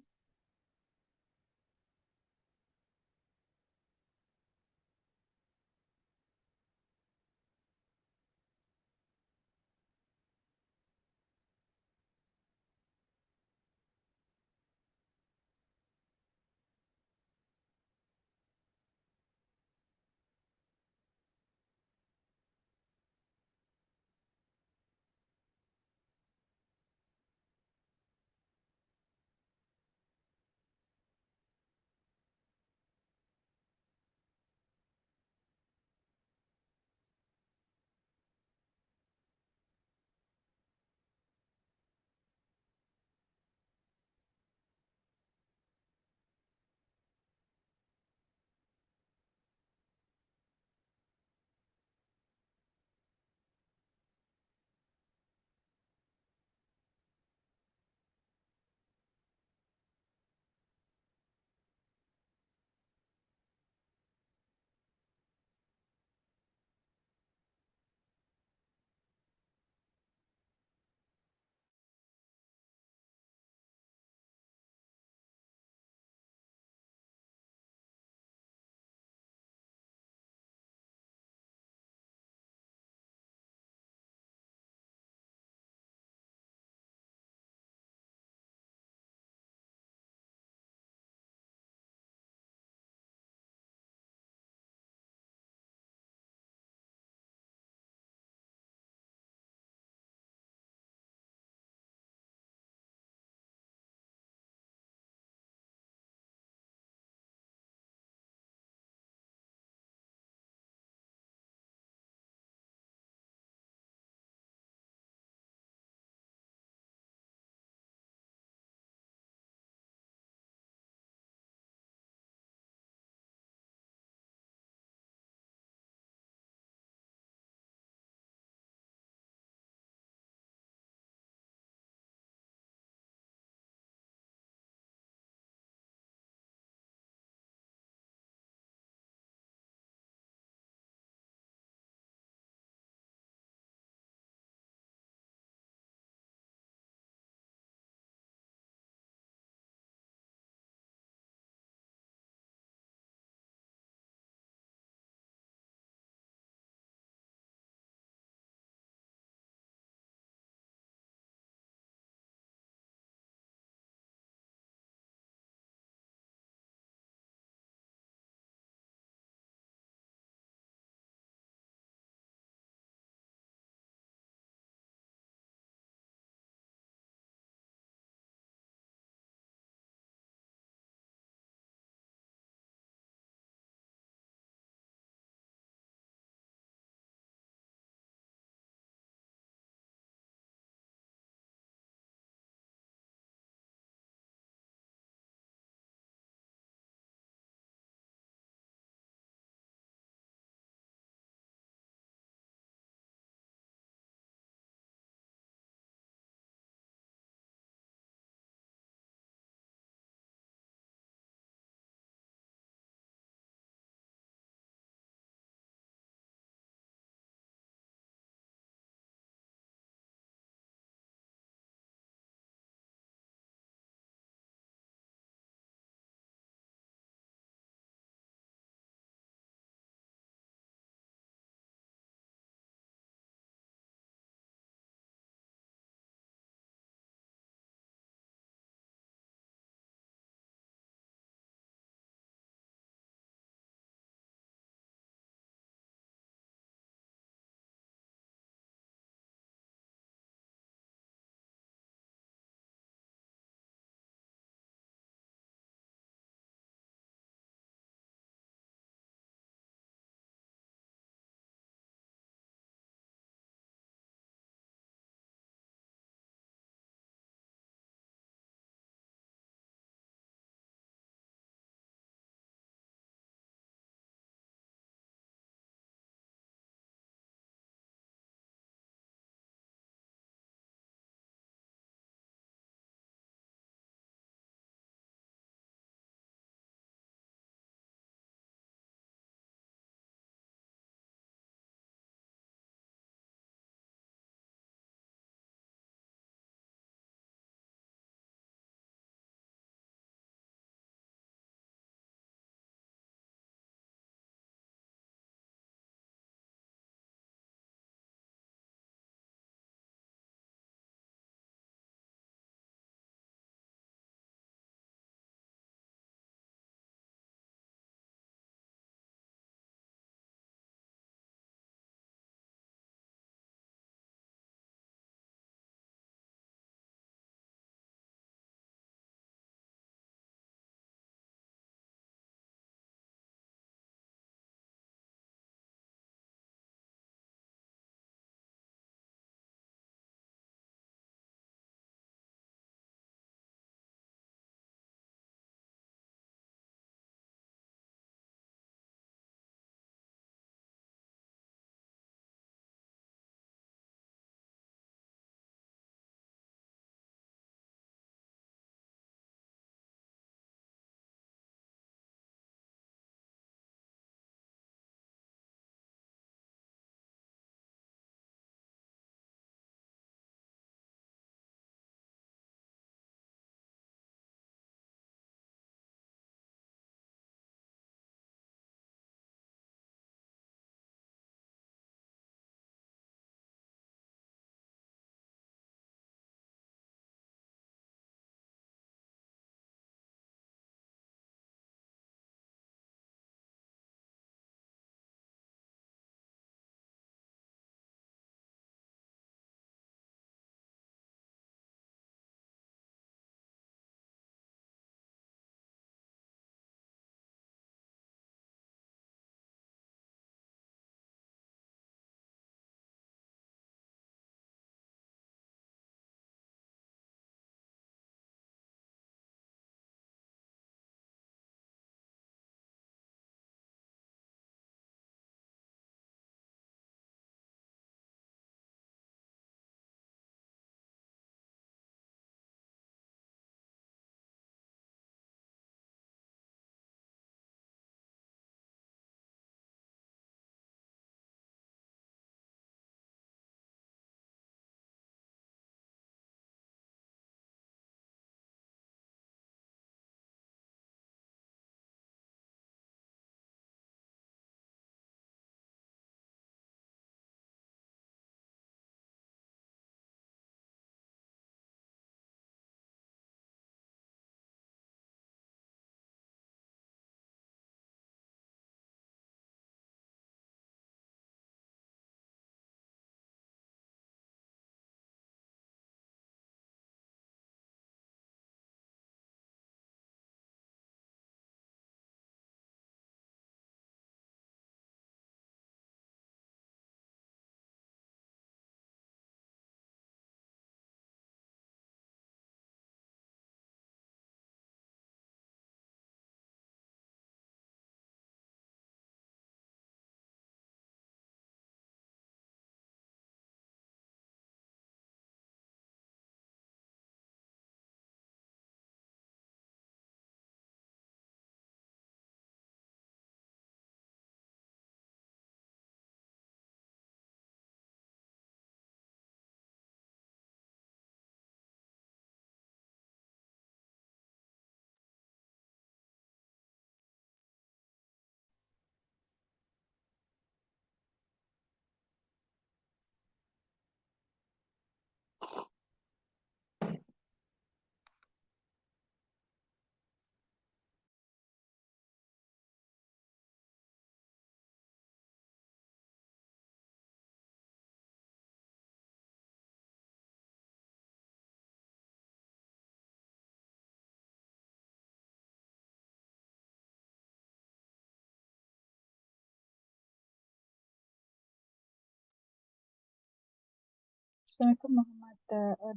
Assalamualaikum Muhammad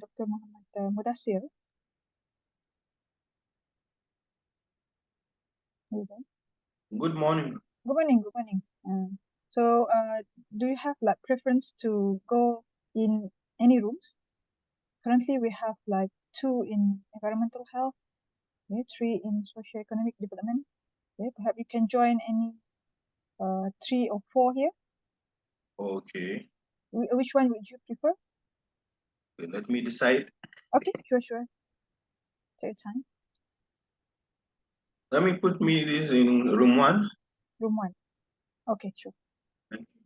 Dr. Muhammad Mudassir. Are you there? Good morning. Good morning, good morning. So do you have like preference to go in any rooms? Currently we have like 2 in environmental health, 3 in socio-economic development. Perhaps you can join any 3 or 4 here. Okay, Which one would you prefer? let me decide. Okay, sure. Take your time. Let me put me this in room 1. Room 1. Okay, sure. Thank you.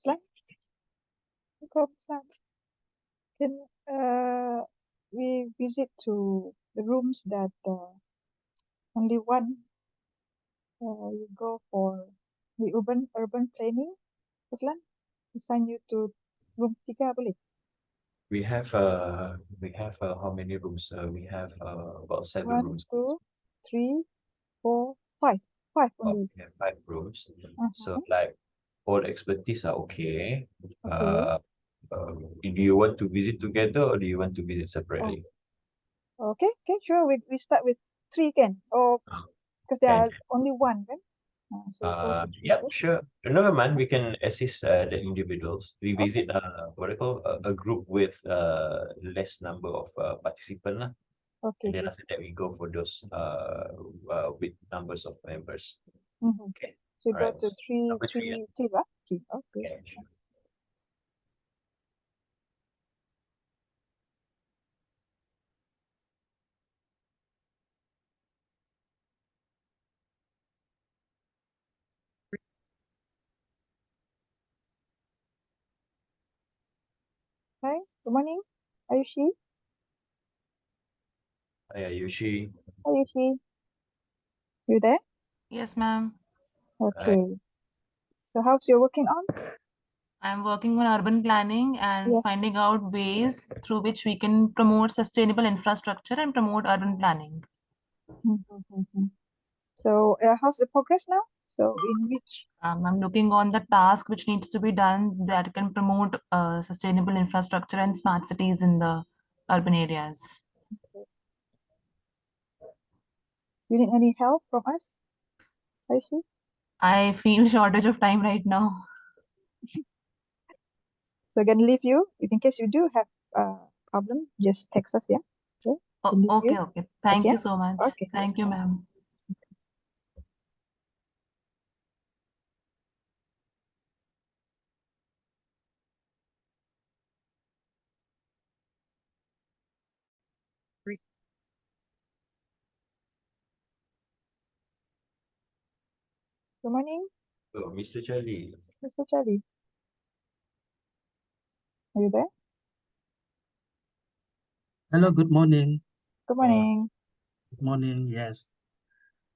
Aslan? Aslan. Can we visit to the rooms that only one you go for the urban planning? Aslan, assign you to room 3 boleh? We have how many rooms? We have about 7 1, rooms. 2, 3, 4, 5. 5 only. We have 5 rooms. So Uh-huh. like all expertise are okay. Okay. Do you want to visit together or do you want to visit separately? Okay, sure. We start with 3 can. Or because there Can. are only one, kan? So go to 3 Yeah, first. sure. Never mind. We can assist the individuals. We Okay. visit what I call a group with less number of participants lah. Okay, And then good. after that, we go for those with numbers of members. Mm-hmm. Okay. So you go Alright. to three, Number three, three, three, ah? Three. Okay. okay. Hi, good morning. Ayushi? Usually, Ayushi? You there? Yes, ma'am. Okay. So how's your working on? I'm working on urban planning and Yes. finding out ways through which we can promote sustainable infrastructure and promote urban planning. Mm-hmm. So how's the progress now? So in which? I'm looking on the task which needs to be done that can promote sustainable infrastructure and smart cities in the urban areas. You need any help from us? Ayushi? I feel shortage of time right now. So I'm gonna leave you. If in case you do have a problem, just text us, yeah? Okay. Oh, Can leave okay, you. okay. Thank Okay. you so much. Okay. Thank you, ma'am. Good morning, so Mr. Charlie. Mr. Charlie. Are you there? Hello, good morning. Good morning. Good morning. Yes.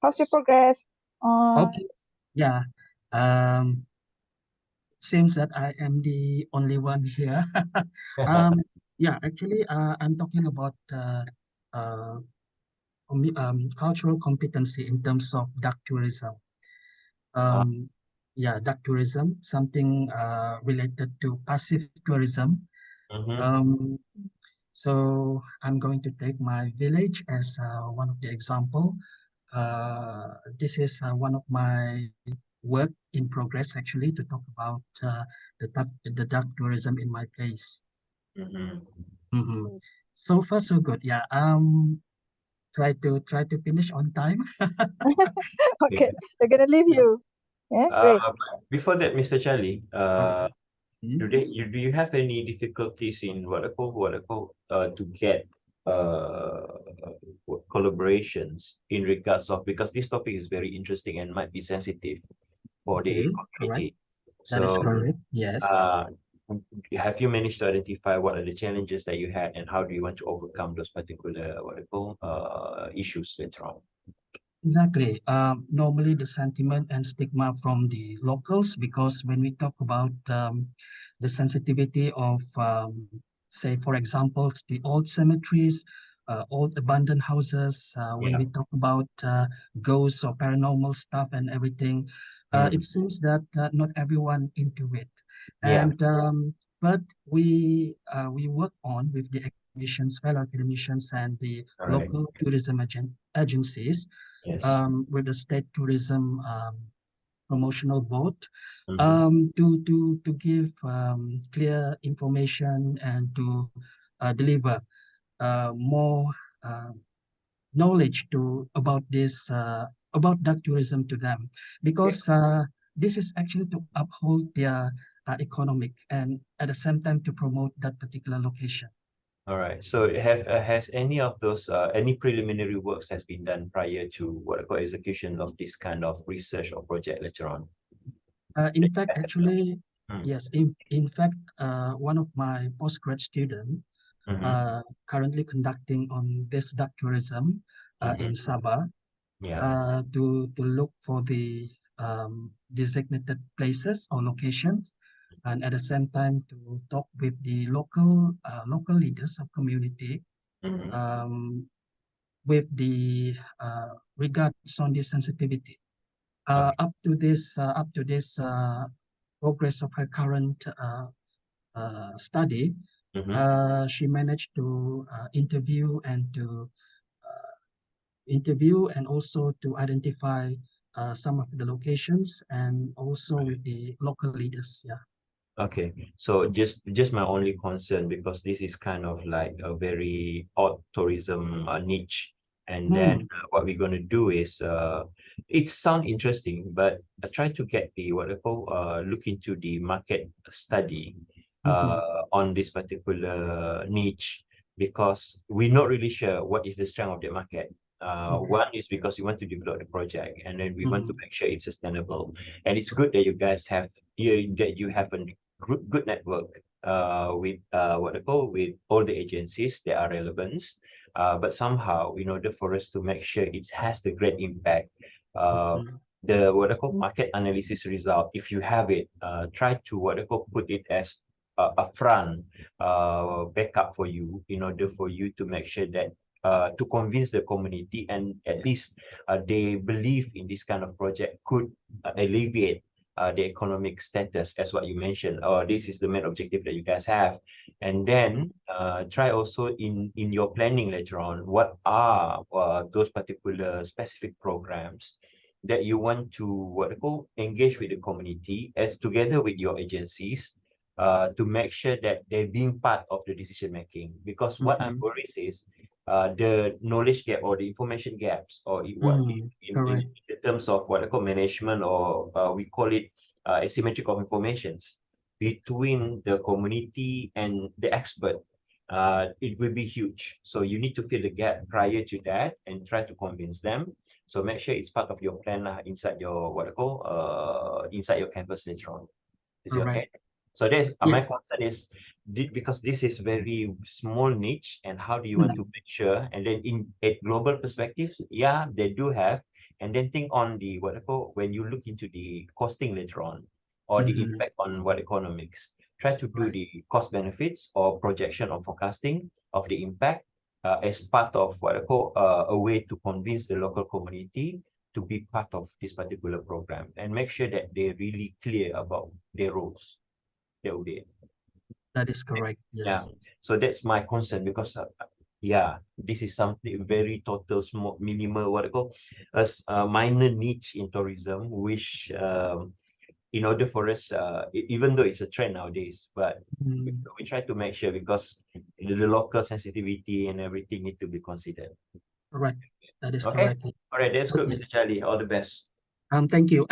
How's your progress on? Okay. Yeah. Um, seems that I am the only one here. Yeah, actually, I'm talking about uh, cultural competency in terms of duck tourism. Um, yeah, duck tourism, something related to passive tourism. Mhm. Um, so I'm going to take my village as one of the example. This is one of my work in progress actually to talk about the duck tourism in my place. Mhm. Mhm. So far so good. Yeah. Try to finish on time. Okay, we're gonna leave you. Yeah, great. But before that, Mr. Charlie, Okay. do you have any difficulties in to get uh collaborations in regards of, because this topic is very interesting and might be sensitive for the Okay. Correct. community. That is So correct. Yes. have you managed to identify what are the challenges that you had and how do you want to overcome those particular issues later on? Exactly. Normally the sentiment and stigma from the locals, because when we talk about the sensitivity of, say, for example, the old cemeteries, old abandoned houses, when Yeah. we talk about ghosts or paranormal stuff and everything, it seems that not everyone into it. Yeah. And but we work on with the academicians, fellow academicians, and the All right. local tourism agencies, Yes. with the state tourism promotional board, Mhm. to give clear information and to deliver more uh, knowledge to about this about duck tourism to them, because this is actually to uphold their economic and at the same time to promote that particular location. All right. So has any of those any preliminary works has been done prior to what I call execution of this kind of research or project later on? In fact, actually, Mm. yes. In fact, one of my postgrad student Mhm. currently conducting on this duck tourism in Mhm. Sabah, Yeah. to look for the designated places or locations, and at the same time to talk with the local leaders of community, Mhm. um, with the regards on the sensitivity. Okay. Up to this progress of her current study, Mhm. she managed to interview and also to identify some of the locations and also with the local leaders. Yeah. Okay, so just my only concern, because this is kind of like a very odd tourism niche, and then what we're going to do is it sounds interesting, but I try to get the what I call look into the market study on this particular niche, because we're not really sure what is the strength of the market. One is because we want to develop the project, and then we want to make sure it's sustainable. And it's good that you guys have that you have a good network with what I call with all the agencies that are relevant. But somehow, in order for us to make sure it has the great impact, the what I call market analysis result, if you have it, try to what I call put it as a front backup for you, in order for you to make sure that to convince the community, and at least they believe in this kind of project could alleviate the economic status, as what you mentioned, or this is the main objective that you guys have. And then try also in your planning later on, what are those particular specific programs that you want to what I call engage with the community as together with your agencies to make sure that they're being part of the decision making. Because what I'm worried is the knowledge gap or the information gaps, or in terms of what I call management, or we call it asymmetric of informations between the community and the expert. It will be huge. So you need to fill the gap prior to that and try to convince them. So make sure it's part of your plan inside your what I call inside your campus later on. Is it okay? So that's my concern is because this is very small niche, and how do you want to make sure? And then in a global perspective, yeah, they do have, and then think on the what I call when you look into the costing later on, or the impact on what economics. Try to do the cost benefits or projection or forecasting of the impact as part of what I call a way to convince the local community to be part of this particular program, and make sure that they're really clear about their roles. That is correct. Yeah, Yes. so that's my concern, because yeah, this is something very total small minimal what I call as a minor niche in tourism, which in order for us even though it's a trend nowadays, but we try to make sure, because the local sensitivity and everything need to be considered. Correct. That is Okay, correct. all right, that's good, Okay. Mr. Charlie, all the best. Thank you.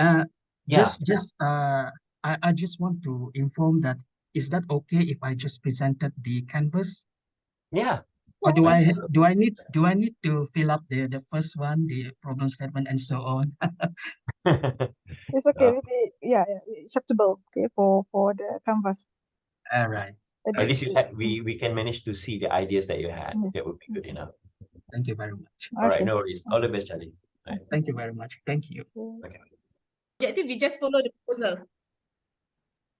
Yeah. I just want to inform that, is that okay if I just presented the canvas? Yeah. Or do I need to fill up the first one, the problem statement and so on? It's okay. Maybe yeah, acceptable. Okay, for the canvas. All right. At least we can manage to see the ideas that you had. Yes. That would be good enough. Thank you very much. All right, Okay. no worries. All the best, Charlie. All right. Thank you very much. Thank you. Okay. Objective, we just follow the proposal.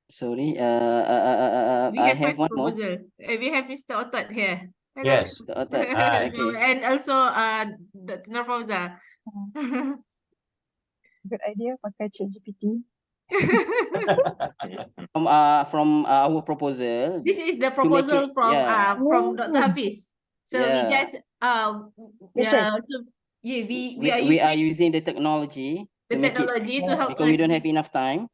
Sorry, We I have have five one more. proposal. We have Mr. Otot here. Hello, Yes. Mr. Mr. Otat. Hi. Okay. And also Dr. Norfauza. Good idea. Pakai ChatGPT. From our proposal. This is the to make proposal it- from yeah. from Dr. Hafiz. So we Yeah. just yeah, Replace. so yeah, we We are are using using the technology the to make it, technology to help because we us. don't have enough time.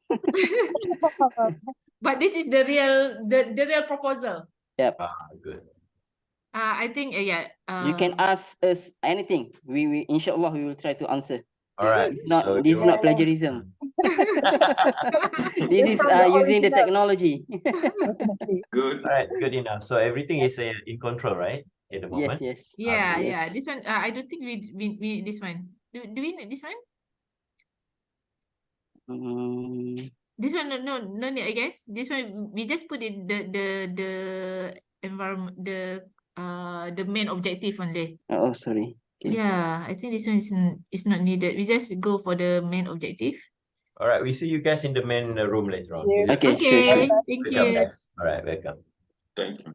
But this is the real proposal. Yep. Good. I think yeah. You can ask us anything. We inshallah we will try to answer. All right. It's not, So this is you- not plagiarism. This It's is from the using the original. technology. Definitely. Good. all right, good enough. So everything is in control, right? At the moment. Yes. Yeah, Yes. yeah. This one, I don't think we this one. Do we need this one? This one no need, I guess. This one we just put in the environment, the main objective only. Oh, sorry. Okay. Yeah, I think this one is not needed. We just go for the main objective. All right. We see you guys in the main room later on. Yeah. Is it Okay, sure. Okay, thank Good job, you. guys. All right, welcome. Thank you.